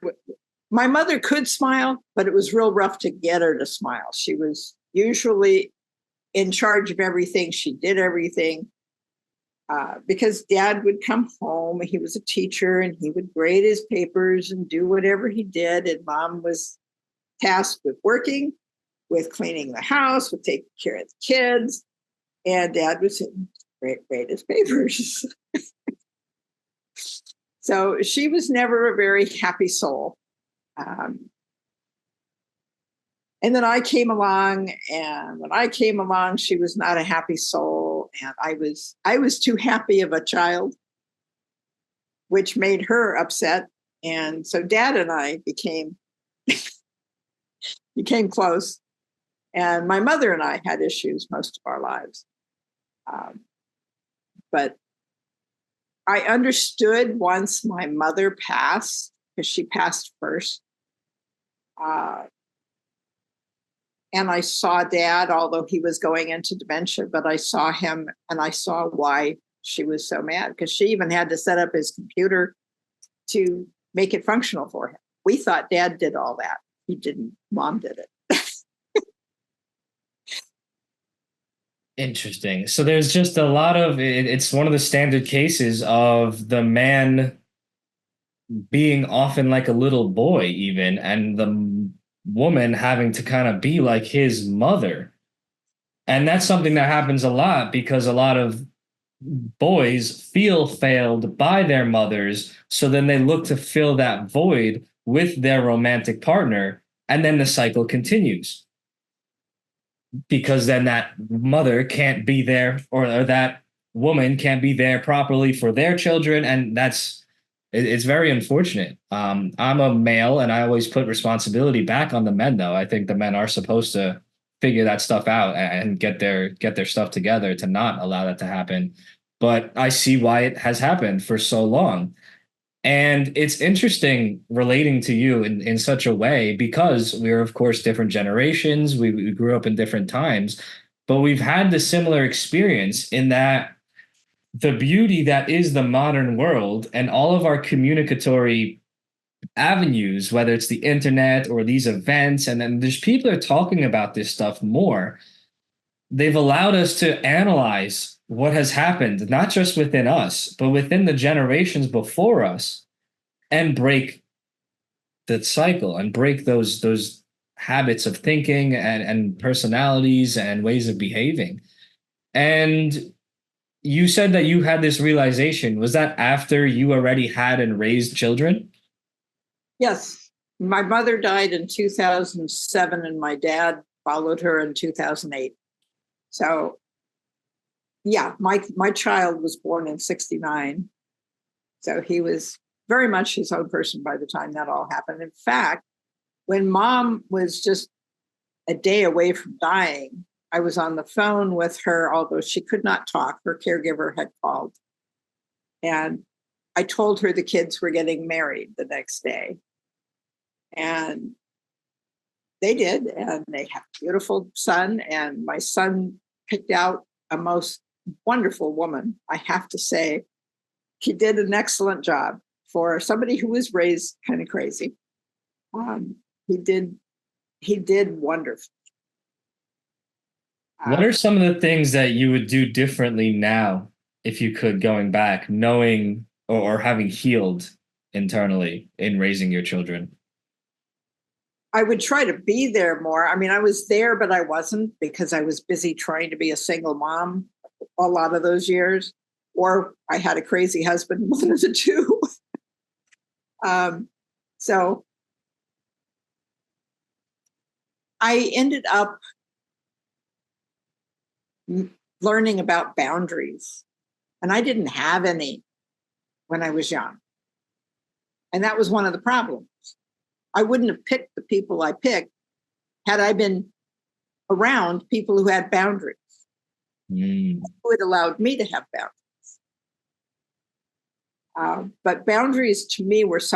could smile, but it was real rough to get her to smile. She was usually in charge of everything. She did everything because Dad would come home. He was a teacher and he would grade his papers and do whatever he did. And Mom was tasked with working, with cleaning the house, with taking care of the kids. And Dad would grade his papers. So she was never a very happy soul. And then I came along, and when I came along, she was not a happy soul. And I was too happy of a child, which made her upset. And so Dad and I became close. And my mother and I had issues most of our lives. But I understood once my mother passed, because she passed first. And I saw Dad, although he was going into dementia, but I saw him and I saw why she was so mad, because she even had to set up his computer to make it functional for him. We thought Dad did all that. He didn't. Mom did it. Interesting. So there's just a lot of it's one of the standard cases of the man being often like a little boy, even, and the woman having to kind of be like his mother. And that's something that happens a lot because a lot of boys feel failed by their mothers. So then they look to fill that void with their romantic partner. And then the cycle continues. Because then that mother can't be there, or that woman can't be there properly for their children. And it's very unfortunate. I'm a male and I always put responsibility back on the men, though. I think the men are supposed to figure that stuff out and get their stuff together to not allow that to happen. But I see why it has happened for so long. And it's interesting relating to you in such a way because we're, of course, different generations. We grew up in different times, but we've had the similar experience in that the beauty that is the modern world and all of our communicatory avenues, whether it's the internet or these events, and then there's people are talking about this stuff more. They've allowed us to analyze what has happened, not just within us, but within the generations before us, and break the cycle and break those habits of thinking and personalities and ways of behaving. And you said that you had this realization. Was that after you already had and raised children? Yes. My mother died in 2007 and my dad followed her in 2008. So yeah, my child was born in 1969. So he was very much his own person by the time that all happened. In fact, when Mom was just a day away from dying, I was on the phone with her, although she could not talk. Her caregiver had called. And I told her the kids were getting married the next day. And they did. And they have a beautiful son. And my son picked out a most wonderful woman, I have to say. She did an excellent job for somebody who was raised kind of crazy. He did wonderful. What are some of the things that you would do differently now if you could, going back, knowing or having healed internally in raising your children? I would try to be there more. I mean, I was there, but I wasn't because I was busy trying to be a single mom a lot of those years, or I had a crazy husband, one of the two. So I ended up learning about boundaries, and I didn't have any when I was young. And that was one of the problems. I wouldn't have picked the people I picked had I been around people who had boundaries, who had allowed me to have boundaries. But boundaries to me was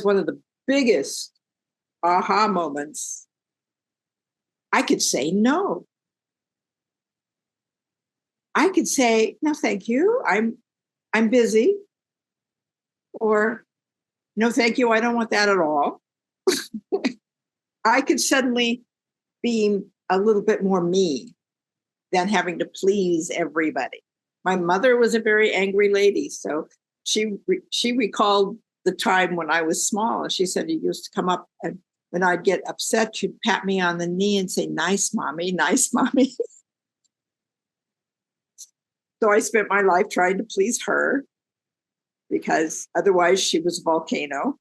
one of the biggest aha moments. I could say no. I could say, no, thank you. I'm busy. Or no, thank you. I don't want that at all. I could suddenly be a little bit more me than having to please everybody. My mother was a very angry lady. So she recalled the time when I was small, and she said he used to come up, and when I'd get upset, she'd pat me on the knee and say, nice, mommy, nice, mommy. So I spent my life trying to please her, because otherwise she was a volcano,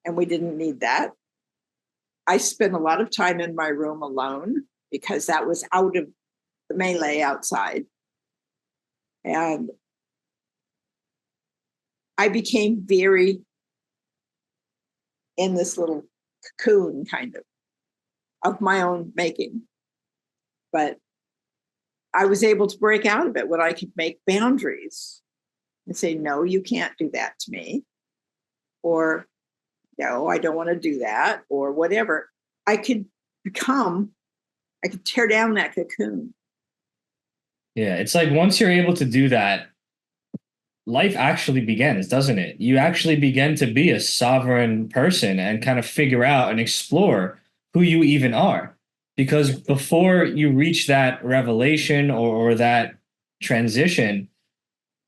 and we didn't need that. I spent a lot of time in my room alone because that was out of the melee outside. And I became very in this little cocoon kind of my own making. But I was able to break out of it when I could make boundaries and say, no, you can't do that to me. Or, no, I don't want to do that, or whatever. I could tear down that cocoon. Yeah, it's like once you're able to do that, life actually begins, doesn't it? You actually begin to be a sovereign person and kind of figure out and explore who you even are. Because before you reach that revelation or that transition,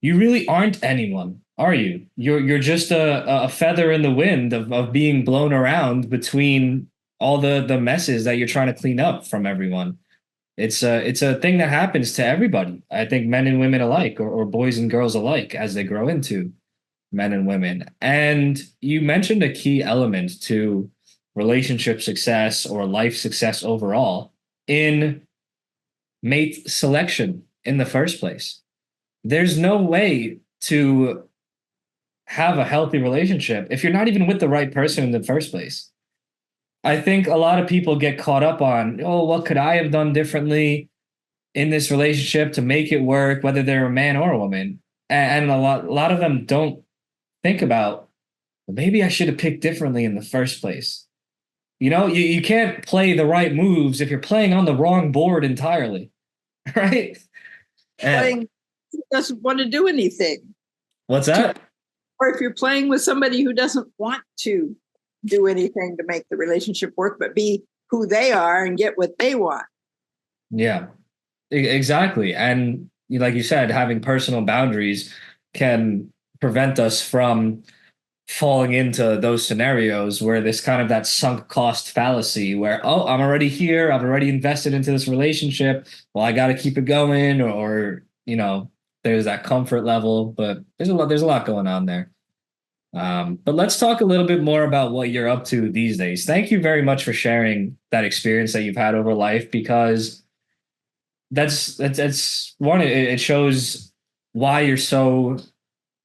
you really aren't anyone, are you? You're just a feather in the wind of being blown around between all the messes that you're trying to clean up from everyone. It's a thing that happens to everybody. I think men and women alike, or boys and girls alike, as they grow into men and women. And you mentioned a key element to relationship success or life success overall in mate selection in the first place. There's no way to have a healthy relationship if you're not even with the right person in the first place. I think a lot of people get caught up on, oh, what could I have done differently in this relationship to make it work, whether they're a man or a woman. And a lot of them don't think about, well, maybe I should have picked differently in the first place. You know, you can't play the right moves if you're playing on the wrong board entirely, right? Playing who doesn't want to do anything. What's that? Or if you're playing with somebody who doesn't want to do anything to make the relationship work, but be who they are and get what they want. Yeah, exactly. And like you said, having personal boundaries can prevent us from falling into those scenarios where this kind of that sunk cost fallacy where, oh, I'm already here. I've already invested into this relationship. Well, I got to keep it going, or, you know, there's that comfort level, but there's a lot going on there. But let's talk a little bit more about what you're up to these days. Thank you very much for sharing that experience that you've had over life, because that's one, it shows why you're so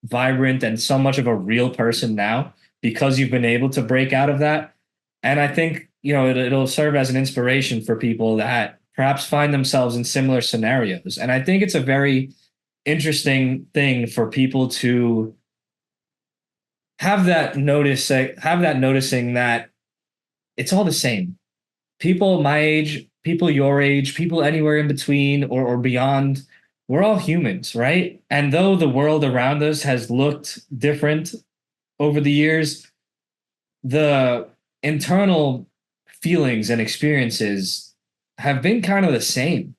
vibrant and so much of a real person now, because you've been able to break out of that. And I think, you know, it'll serve as an inspiration for people that perhaps find themselves in similar scenarios. And I think it's a very interesting thing for people to have that noticing that it's all the same. People my age, people your age, people anywhere in between or beyond, we're all humans, right? And though the world around us has looked different over the years, the internal feelings and experiences have been kind of the same.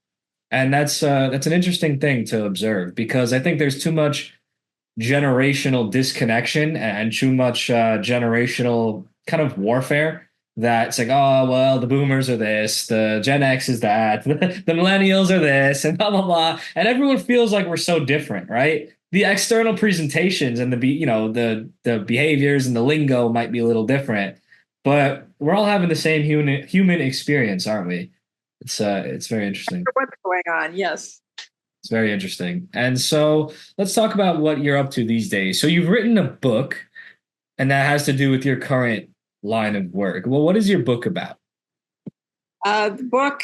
And that's an interesting thing to observe, because I think there's too much generational disconnection and too much generational kind of warfare that it's like, oh, well, the boomers are this, the Gen X is that, the millennials are this, and blah, blah, blah. And everyone feels like we're so different, right? The external presentations and the behaviors and the lingo might be a little different, but we're all having the same human experience, aren't we? It's very interesting. What's going on? Yes. It's very interesting. And so let's talk about what you're up to these days. So you've written a book, and that has to do with your current line of work. Well, what is your book about? The book,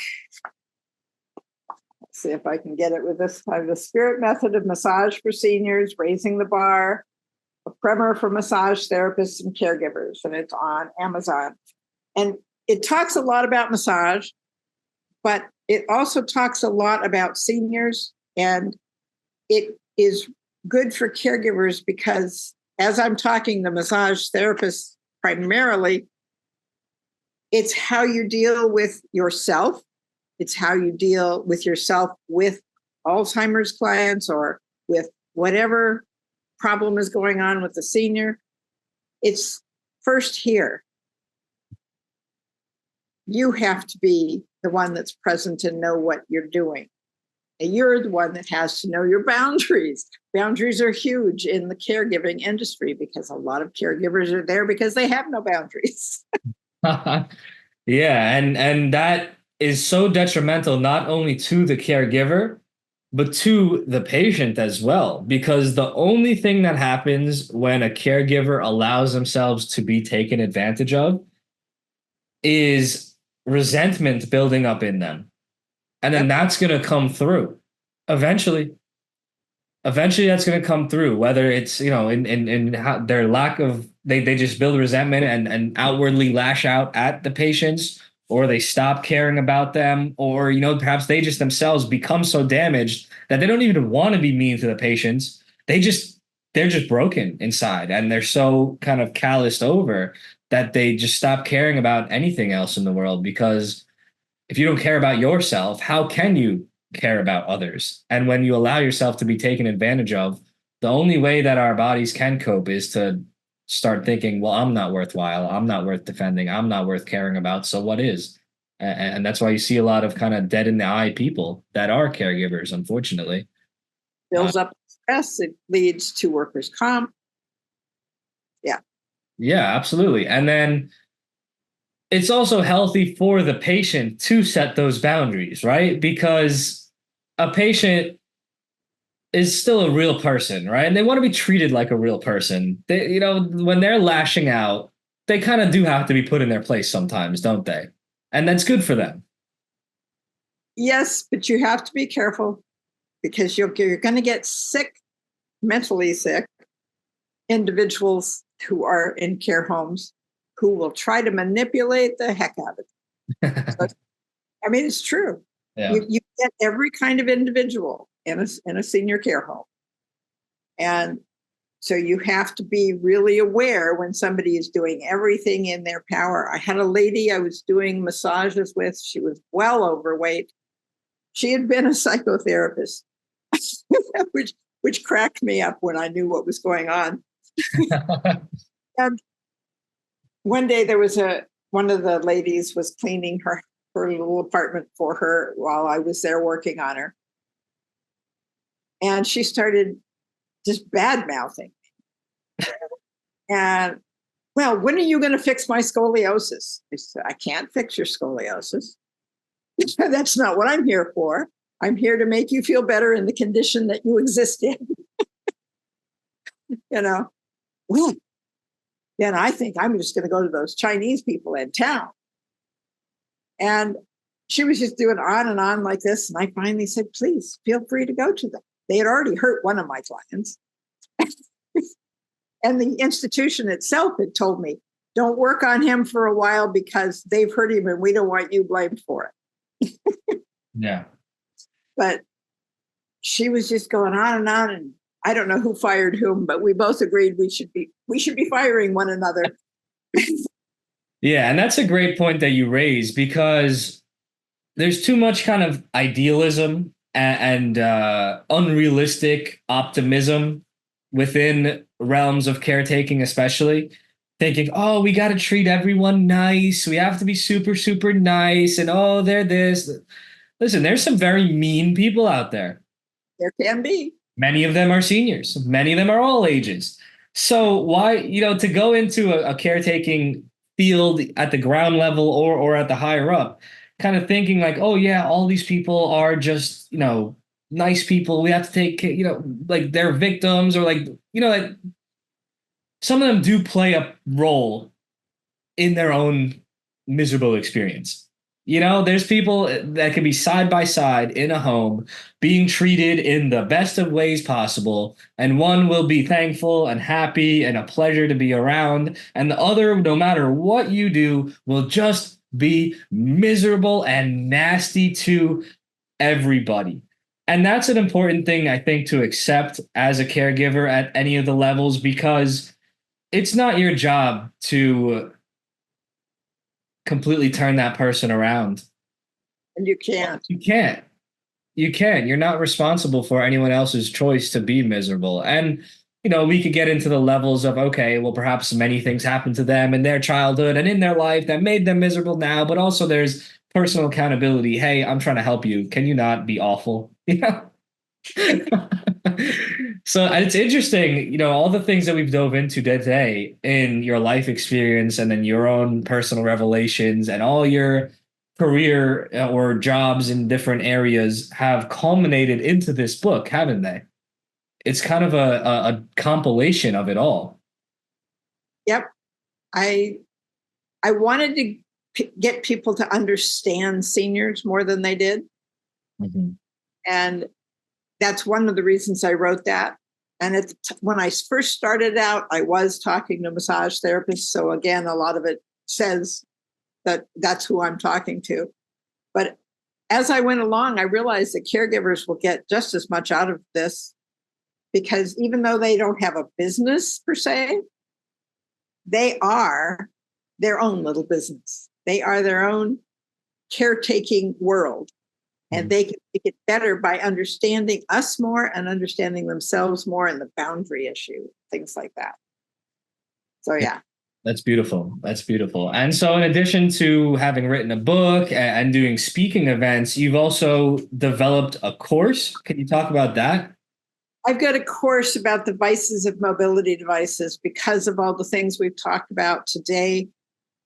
let's see if I can get it with this time. The Spirit Method of Massage for Seniors, Raising the Bar, a primer for massage therapists and caregivers, and it's on Amazon. And it talks a lot about massage, but it also talks a lot about seniors, and it is good for caregivers because as I'm talking to massage therapists primarily, it's how you deal with yourself. It's how you deal with yourself with Alzheimer's clients or with whatever problem is going on with the senior. It's first here. You have to be the one that's present and know what you're doing. And you're the one that has to know your boundaries. Boundaries are huge in the caregiving industry because a lot of caregivers are there because they have no boundaries. Yeah, and that is so detrimental not only to the caregiver, but to the patient as well. Because the only thing that happens when a caregiver allows themselves to be taken advantage of is resentment building up in them. And then Yep. that's going to come through eventually. Eventually that's going to come through, whether it's, in how their lack of, they just build resentment and outwardly lash out at the patients, or they stop caring about them, or, perhaps they just themselves become so damaged that they don't even want to be mean to the patients. They're just broken inside, and they're so kind of calloused over that they just stop caring about anything else in the world. Because if you don't care about yourself, how can you care about others? And when you allow yourself to be taken advantage of, the only way that our bodies can cope is to start thinking, well, I'm not worthwhile. I'm not worth defending. I'm not worth caring about. So what is? And that's why you see a lot of kind of dead in the eye people that are caregivers, unfortunately. Builds up stress. It leads to workers' comp. Yeah. Yeah, absolutely. And then it's also healthy for the patient to set those boundaries, right? Because a patient is still a real person, right? And they want to be treated like a real person. They, when they're lashing out, they kind of do have to be put in their place sometimes, don't they? And that's good for them. Yes, but you have to be careful because you're going to get sick, mentally sick individuals who are in care homes who will try to manipulate the heck out of it. So, I mean, it's true. Yeah. You get every kind of individual in a senior care home. And so you have to be really aware when somebody is doing everything in their power. I had a lady I was doing massages with. She was well overweight. She had been a psychotherapist, which cracked me up when I knew what was going on. And one day there was one of the ladies was cleaning her little apartment for her while I was there working on her. And she started just bad mouthing. And, well, when are you going to fix my scoliosis? I said, I can't fix your scoliosis. That's not what I'm here for. I'm here to make you feel better in the condition that you exist in. Well, then I think I'm just going to go to those Chinese people in town. And she was just doing on and on like this. And I finally said, please feel free to go to them. They had already hurt one of my clients. And the institution itself had told me, don't work on him for a while because they've hurt him and we don't want you blamed for it. Yeah. But she was just going on, and I don't know who fired whom, but we both agreed we should be firing one another. Yeah, and that's a great point that you raise, because there's too much kind of idealism and unrealistic optimism within realms of caretaking, especially thinking, oh, we got to treat everyone nice. We have to be super, super nice. And oh, they're this. Listen, there's some very mean people out there. There can be. Many of them are seniors. Many of them are all ages. So why, to go into a caretaking field at the ground level or at the higher up, kind of thinking like, oh yeah, all these people are just, nice people. We have to take, like they're victims, or like, like some of them do play a role in their own miserable experience. There's people that can be side by side in a home being treated in the best of ways possible. And one will be thankful and happy and a pleasure to be around. And the other, no matter what you do, will just be miserable and nasty to everybody. And that's an important thing, I think, to accept as a caregiver at any of the levels, because it's not your job to completely turn that person around. And you can't. You can't. You can. You're not responsible for anyone else's choice to be miserable. And, we could get into the levels of, okay, well, perhaps many things happened to them in their childhood and in their life that made them miserable now, but also there's personal accountability. Hey, I'm trying to help you. Can you not be awful? So it's interesting, all the things that we've dove into today in your life experience and then your own personal revelations and all your career or jobs in different areas have culminated into this book, haven't they? It's kind of a compilation of it all. Yep. I wanted to get people to understand seniors more than they did. Mm-hmm. And that's one of the reasons I wrote that. And when I first started out, I was talking to massage therapists. So again, a lot of it says that that's who I'm talking to. But as I went along, I realized that caregivers will get just as much out of this, because even though they don't have a business per se, they are their own little business. They are their own caretaking world. And they can make it better by understanding us more and understanding themselves more, and the boundary issue, things like that. So, yeah. That's beautiful. That's beautiful. And so in addition to having written a book and doing speaking events, you've also developed a course. Can you talk about that? I've got a course about the vices of mobility devices. Because of all the things we've talked about today,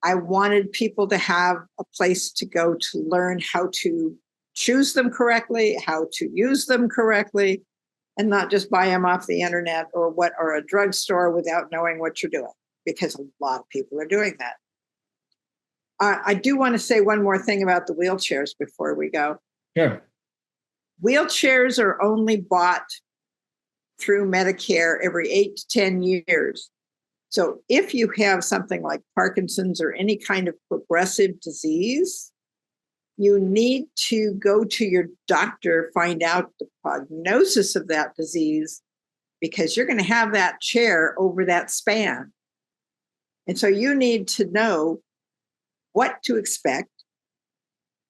I wanted people to have a place to go to learn how to choose them correctly, how to use them correctly, and not just buy them off the internet or a drugstore without knowing what you're doing, because a lot of people are doing that. I do want to say one more thing about the wheelchairs before we go. Sure. Wheelchairs are only bought through Medicare every 8 to 10 years. So if you have something like Parkinson's or any kind of progressive disease, you need to go to your doctor, find out the prognosis of that disease, because you're going to have that chair over that span. And so you need to know what to expect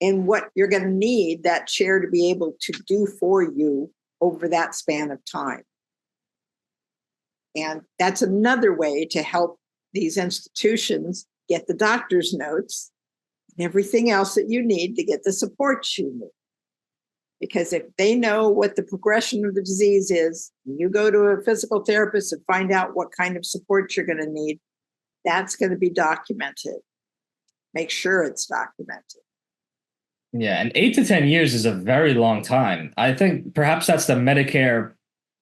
and what you're going to need that chair to be able to do for you over that span of time. And that's another way to help these institutions get the doctor's notes and everything else that you need to get the support you need. Because if they know what the progression of the disease is, you go to a physical therapist and find out what kind of support you're going to need, that's going to be documented. Make sure it's documented. Yeah, and 8 to 10 years is a very long time. I think perhaps that's the Medicare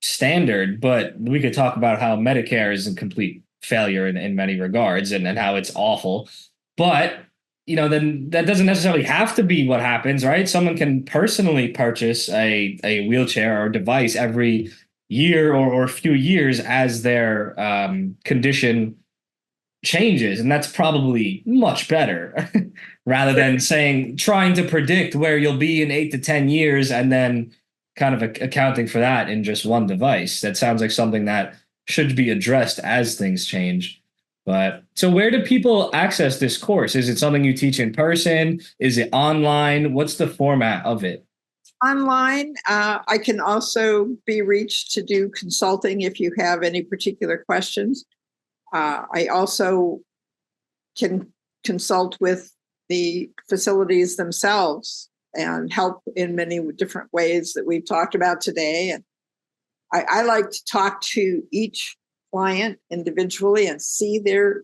standard, but we could talk about how Medicare is a complete failure in many regards and how it's awful. But, then that doesn't necessarily have to be what happens, right? Someone can personally purchase a wheelchair or device every year or a few years as their condition changes. And that's probably much better rather than trying to predict where you'll be in 8 to 10 years and then kind of accounting for that in just one device. That sounds like something that should be addressed as things change. But so where do people access this course? Is it something you teach in person? Is it online? What's the format of it? Online. I can also be reached to do consulting if you have any particular questions. I also can consult with the facilities themselves and help in many different ways that we've talked about today. And I like to talk to each client individually and see their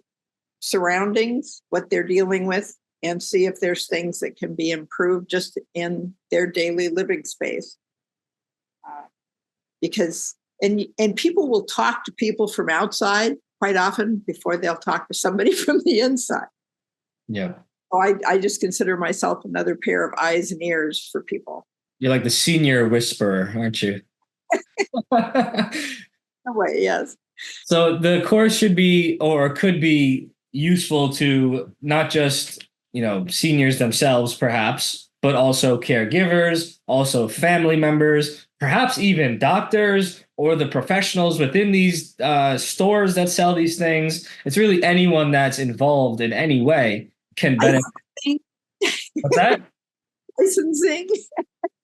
surroundings, what they're dealing with, and see if there's things that can be improved just in their daily living space. Because people will talk to people from outside quite often before they'll talk to somebody from the inside. Yeah. So I just consider myself another pair of eyes and ears for people. You're like the senior whisperer, aren't you? No way, yes. So the course should be or could be useful to not just, seniors themselves, perhaps, but also caregivers, also family members, perhaps even doctors or the professionals within these stores that sell these things. It's really anyone that's involved in any way can benefit. Licensing. What's that? Licensing.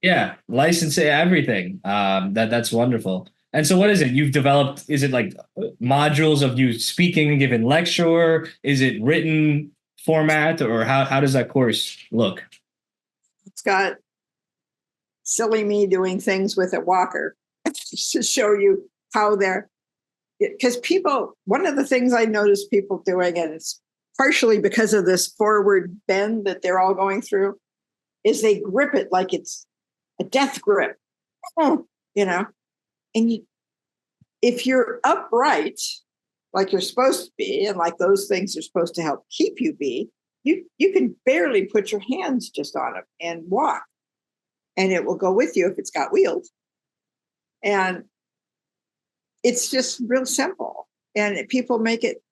Yeah, licensing everything. That's wonderful. And so, what is it you've developed? Is it like modules of you speaking and giving lecture? Is it written format, or how does that course look? It's got silly me doing things with a walker to show you how they're, because people, one of the things I notice people doing, and it's partially because of this forward bend that they're all going through, is they grip it like it's a death grip, and if you're upright, like you're supposed to be, and like those things are supposed to help keep you be, you can barely put your hands just on it and walk, and it will go with you if it's got wheels. And it's just real simple, and people make it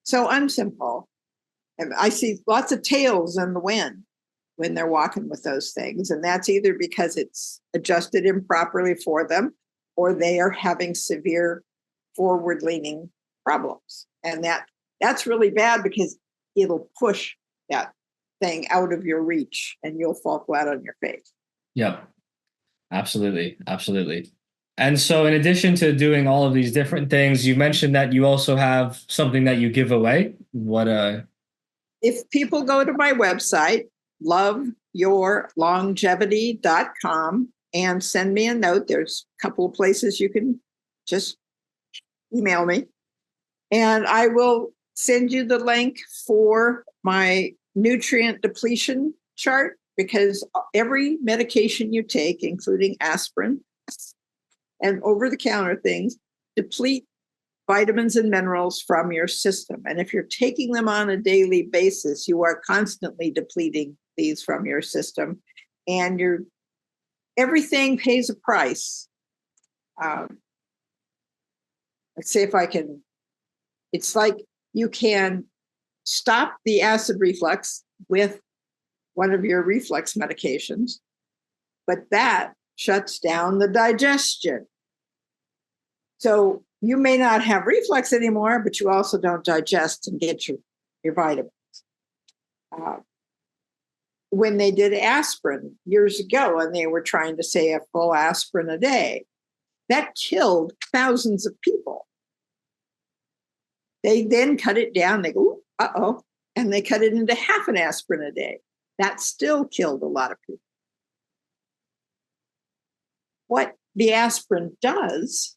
so unsimple. And I see lots of tails in the wind when they're walking with those things, and that's either because it's adjusted improperly for them, or they are having severe forward-leaning problems. And that's really bad because it'll push that thing out of your reach and you'll fall flat on your face. Yep, absolutely, absolutely. And so, in addition to doing all of these different things, you mentioned that you also have something that you give away. What? If people go to my website, loveyourlongevity.com, and send me a note, there's a couple of places you can just email me, and I will send you the link for my nutrient depletion chart, because every medication you take, including aspirin and over-the-counter things, deplete vitamins and minerals from your system. And if you're taking them on a daily basis, you are constantly depleting these from your system, and everything pays a price. Let's see if I can. It's like you can stop the acid reflux with one of your reflux medications, but that shuts down the digestion. So you may not have reflux anymore, but you also don't digest and get your vitamins. When they did aspirin years ago, and they were trying to say a full aspirin a day, that killed thousands of people. They then cut it down. They go, uh-oh, and they cut it into half an aspirin a day. That still killed a lot of people. What the aspirin does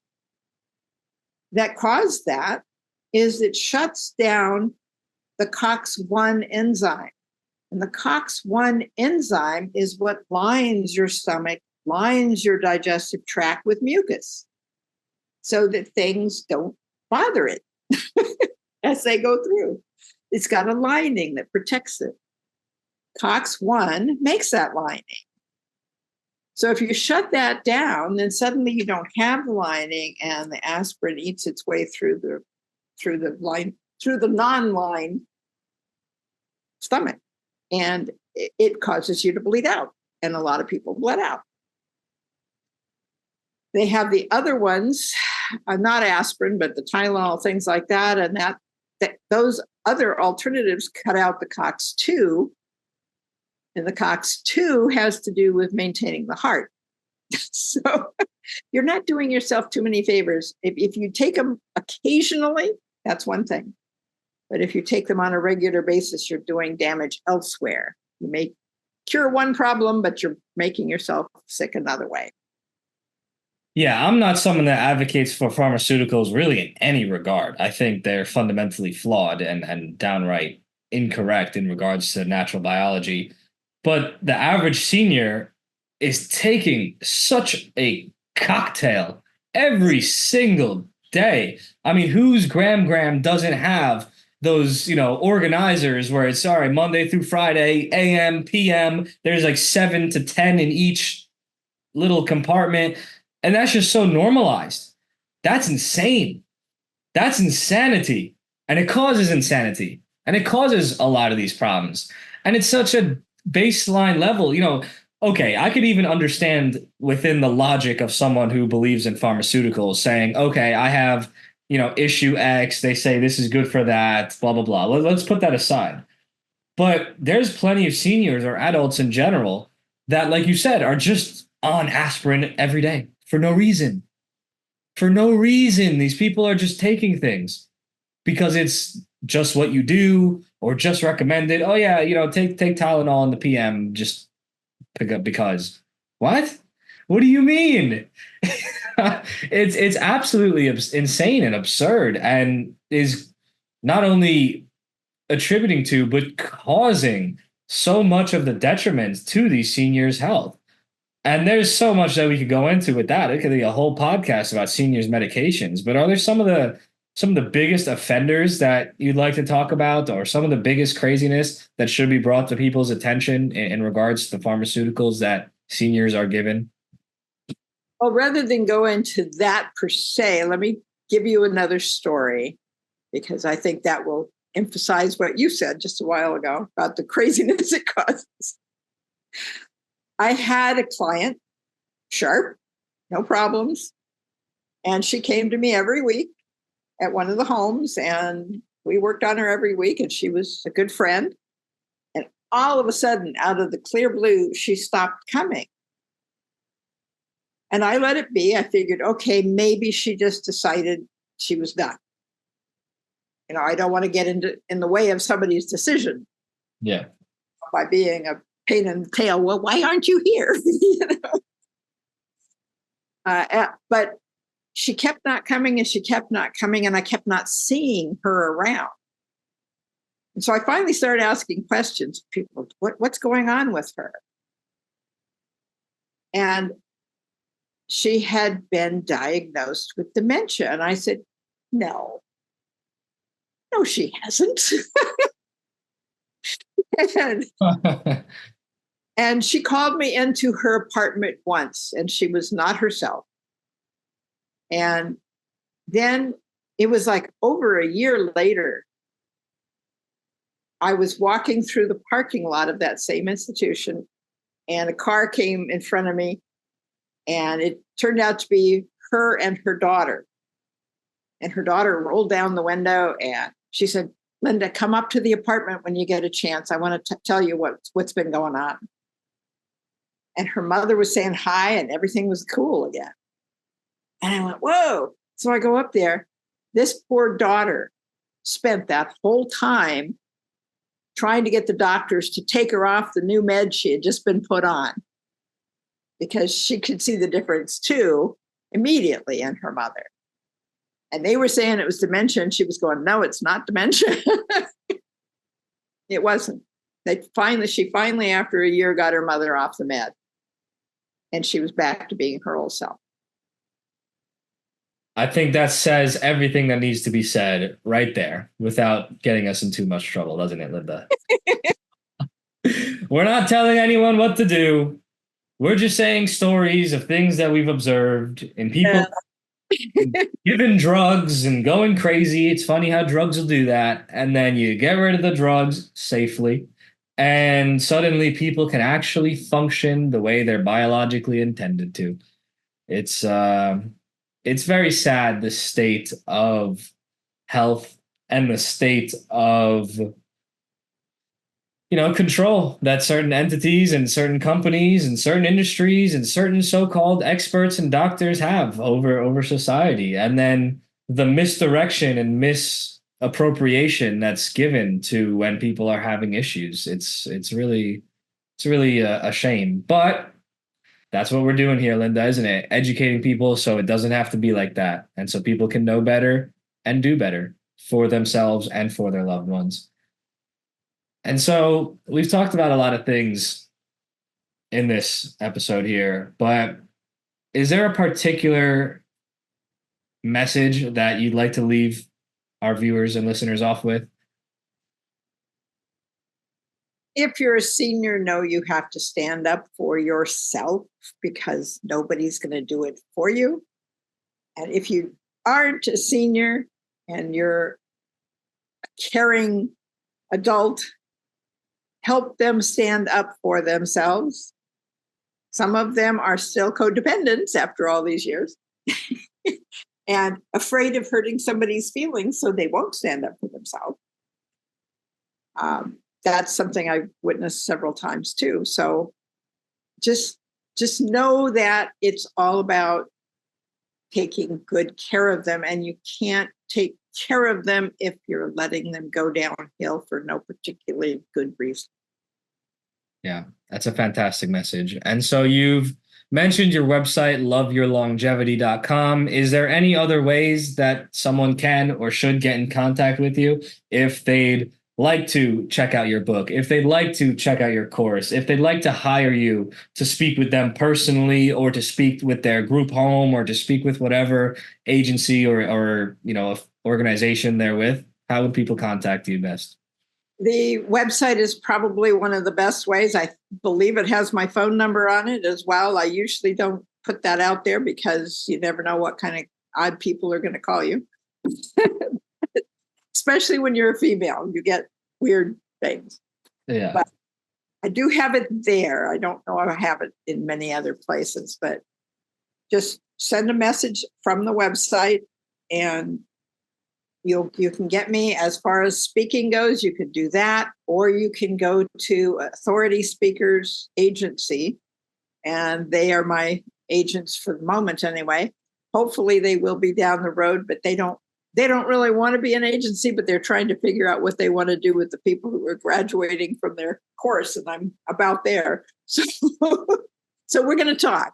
that caused that is it shuts down the COX-1 enzyme. And the COX-1 enzyme is what lines your stomach, lines your digestive tract with mucus, so that things don't bother it as they go through. It's got a lining that protects it. COX-1 makes that lining. So if you shut that down, then suddenly you don't have the lining, and the aspirin eats its way through the non-lined stomach, and it causes you to bleed out. And a lot of people bled out. They have the other ones, not aspirin, but the Tylenol, things like that, and that those other alternatives cut out the COX-2. And the COX-2 has to do with maintaining the heart. So you're not doing yourself too many favors. If you take them occasionally, that's one thing. But if you take them on a regular basis, you're doing damage elsewhere. You may cure one problem, but you're making yourself sick another way. Yeah, I'm not someone that advocates for pharmaceuticals really in any regard. I think they're fundamentally flawed and downright incorrect in regards to natural biology. But the average senior is taking such a cocktail every single day. I mean, whose gram doesn't have those, organizers where it's sorry, Monday through Friday, AM, PM, there's like 7 to 10 in each little compartment. And that's just so normalized. That's insane. That's insanity. And it causes insanity. And it causes a lot of these problems. And it's such a baseline level, okay, I could even understand within the logic of someone who believes in pharmaceuticals saying, okay, I have, issue X. They say this is good for that, blah, blah, blah. Let's put that aside. But there's plenty of seniors or adults in general that, like you said, are just on aspirin every day for no reason. For no reason. These people are just taking things because it's just what you do or just recommended. Oh, yeah, take Tylenol in the PM just pick up because. What? What do you mean? It's absolutely insane and absurd and is not only attributing to but causing so much of the detriment to these seniors' health. And there's so much that we could go into with that. It could be a whole podcast about seniors' medications. But are there some of the biggest offenders that you'd like to talk about, or some of the biggest craziness that should be brought to people's attention in regards to the pharmaceuticals that seniors are given? Well, rather than go into that per se, let me give you another story, because I think that will emphasize what you said just a while ago about the craziness it causes. I had a client, sharp, no problems, and she came to me every week at one of the homes, and we worked on her every week, and she was a good friend. And all of a sudden, out of the clear blue, she stopped coming. And I let it be. I figured, okay, maybe she just decided she was done. I don't want to get in the way of somebody's decision. Yeah. By being a pain in the tail. Well, why aren't you here? But she kept not coming, and she kept not coming, and I kept not seeing her around. And so I finally started asking questions. People, what's going on with her? And she had been diagnosed with dementia. And I said, no, she hasn't. And she called me into her apartment once, and she was not herself. And then it was like over a year later, I was walking through the parking lot of that same institution, and a car came in front of me, and it turned out to be her and her daughter. And her daughter rolled down the window, and she said, Linda, come up to the apartment when you get a chance. I want to tell you what's been going on. And her mother was saying hi, and everything was cool again. And I went, whoa. So I go up there. This poor daughter spent that whole time trying to get the doctors to take her off the new meds she had just been put on, because she could see the difference too immediately in her mother. And they were saying it was dementia, and she was going, no, it's not dementia. It wasn't. She finally, after a year, got her mother off the med, and she was back to being her old self. I think that says everything that needs to be said right there without getting us in too much trouble, doesn't it, Linda? We're not telling anyone what to do. We're just saying stories of things that we've observed in people given drugs and going crazy. It's funny how drugs will do that. And then you get rid of the drugs safely, and suddenly people can actually function the way they're biologically intended to. It's very sad, the state of health and the state of, control that certain entities and certain companies and certain industries and certain so-called experts and doctors have over society. And then the misdirection and misappropriation that's given to when people are having issues. It's really a shame. But that's what we're doing here, Linda, isn't it? Educating people so it doesn't have to be like that. And so people can know better and do better for themselves and for their loved ones. And so we've talked about a lot of things in this episode here, but is there a particular message that you'd like to leave our viewers and listeners off with If you're a senior, know you have to stand up for yourself because nobody's going to do it for you. And if you aren't a senior and you're a caring adult, help them stand up for themselves. Some of them are still codependents after all these years and afraid of hurting somebody's feelings, so they won't stand up for themselves. That's something I've witnessed several times too. So just know that it's all about taking good care of them, and you can't take care of them if you're letting them go downhill for no particularly good reason. Yeah, that's a fantastic message. And so you've mentioned your website, loveyourlongevity.com. Is there any other ways that someone can or should get in contact with you if they'd like to check out your book, if they'd like to check out your course, if they'd like to hire you to speak with them personally, or to speak with their group home, or to speak with whatever agency or organization they're with? How would people contact you best? The website is probably one of the best ways. I believe it has my phone number on it as well. I usually don't put that out there because you never know what kind of odd people are going to call you. Especially when you're a female, you get weird things. Yeah. But I do have it there. I don't know if I have it in many other places, but just send a message from the website and you can get me. As far as speaking goes, you could do that, or you can go to Authority Speakers Agency, and they are my agents for the moment anyway. Hopefully they will be down the road, but they don't really want to be an agency, but they're trying to figure out what they want to do with the people who are graduating from their course, and I'm about there. So we're going to talk.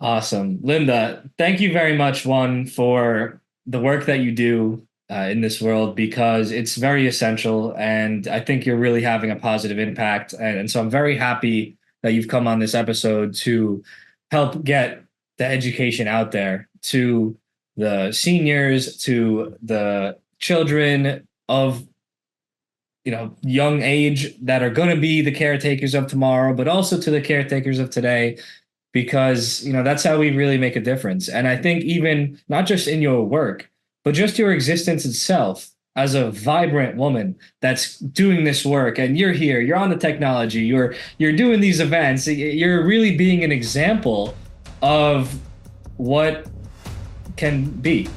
Awesome. Linda, thank you very much, one, for the work that you do in this world, because it's very essential, and I think you're really having a positive impact. And so I'm very happy that you've come on this episode to help get the education out there to the seniors, to the children of young age that are going to be the caretakers of tomorrow, but also to the caretakers of today, because that's how we really make a difference. And I think even not just in your work, but just your existence itself as a vibrant woman that's doing this work, and you're here, you're on the technology, you're doing these events, you're really being an example of what can be,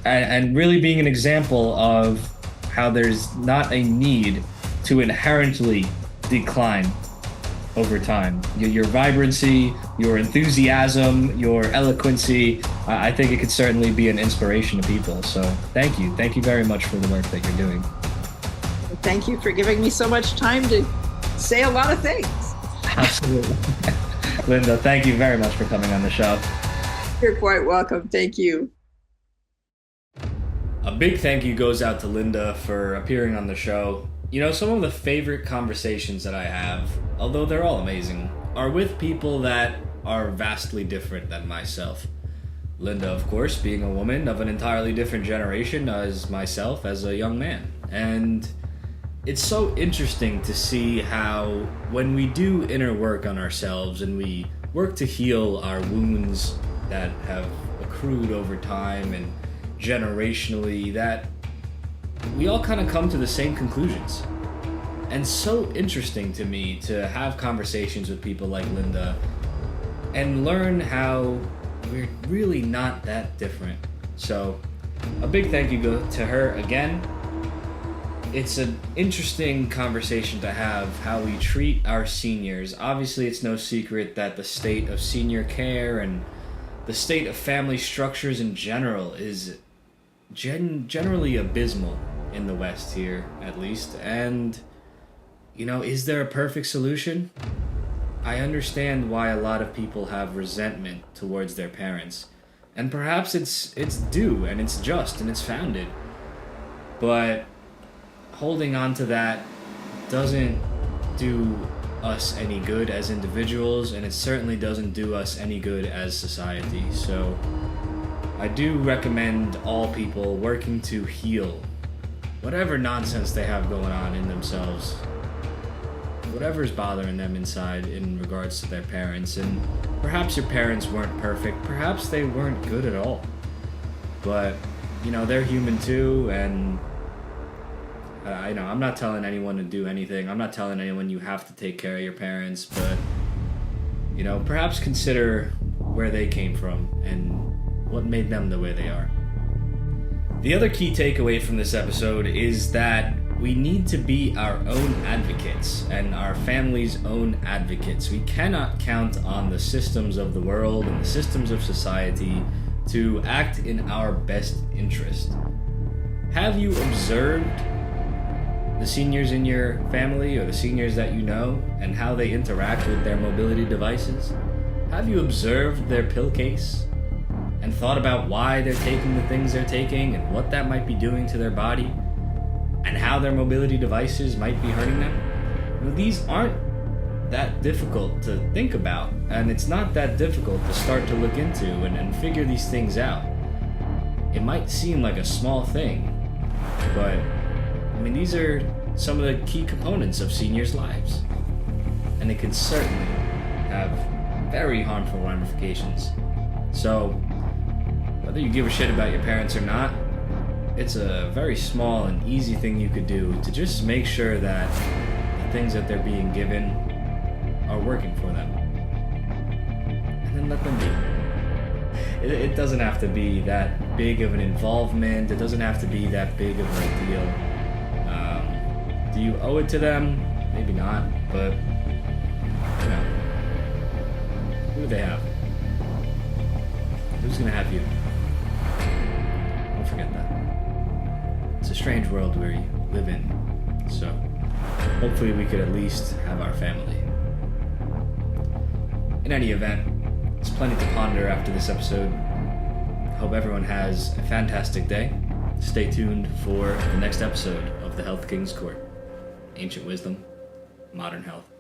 and really being an example of how there's not a need to inherently decline over time. Your vibrancy, your enthusiasm, your eloquency, I think it could certainly be an inspiration to people. So thank you very much for the work that you're doing. Thank you for giving me so much time to say a lot of things. Absolutely. Linda, thank you very much for coming on the show. You're quite welcome. Thank you. A big thank you goes out to Linda for appearing on the show. Some of the favorite conversations that I have, although they're all amazing, are with people that are vastly different than myself. Linda, of course, being a woman of an entirely different generation as myself as a young man. And it's so interesting to see how when we do inner work on ourselves and we work to heal our wounds that have accrued over time and generationally, that we all kind of come to the same conclusions. And so interesting to me to have conversations with people like Linda and learn how we're really not that different. So a big thank you go to her again. It's an interesting conversation to have, how we treat our seniors. Obviously, it's no secret that the state of senior care and the state of family structures in general is generally abysmal in the West here, at least. And is there a perfect solution? I understand why a lot of people have resentment towards their parents, and perhaps it's due and it's just and it's founded, but holding on to that doesn't do us any good as individuals, and it certainly doesn't do us any good as society. So I do recommend all people working to heal whatever nonsense they have going on in themselves, whatever's bothering them inside in regards to their parents. And perhaps your parents weren't perfect, perhaps they weren't good at all, but they're human too. And I'm not telling anyone to do anything. I'm not telling anyone you have to take care of your parents, but perhaps consider where they came from and what made them the way they are. The other key takeaway from this episode is that we need to be our own advocates and our family's own advocates. We cannot count on the systems of the world and the systems of society to act in our best interest. Have you observed the seniors in your family or the seniors that you know and how they interact with their mobility devices? Have you observed their pill case and thought about why they're taking the things they're taking and what that might be doing to their body and how their mobility devices might be hurting them? These aren't that difficult to think about, and it's not that difficult to start to look into and figure these things out. It might seem like a small thing, but these are some of the key components of seniors' lives, and they can certainly have very harmful ramifications. So, whether you give a shit about your parents or not, it's a very small and easy thing you could do to just make sure that the things that they're being given are working for them. And then let them be. It doesn't have to be that big of an involvement. It doesn't have to be that big of a deal. Do you owe it to them? Maybe not, but who do they have? Who's gonna have you? Don't forget that. It's a strange world we live in, so hopefully we could at least have our family. In any event, there's plenty to ponder after this episode. Hope everyone has a fantastic day. Stay tuned for the next episode of the Health King's Court. Ancient wisdom, modern health.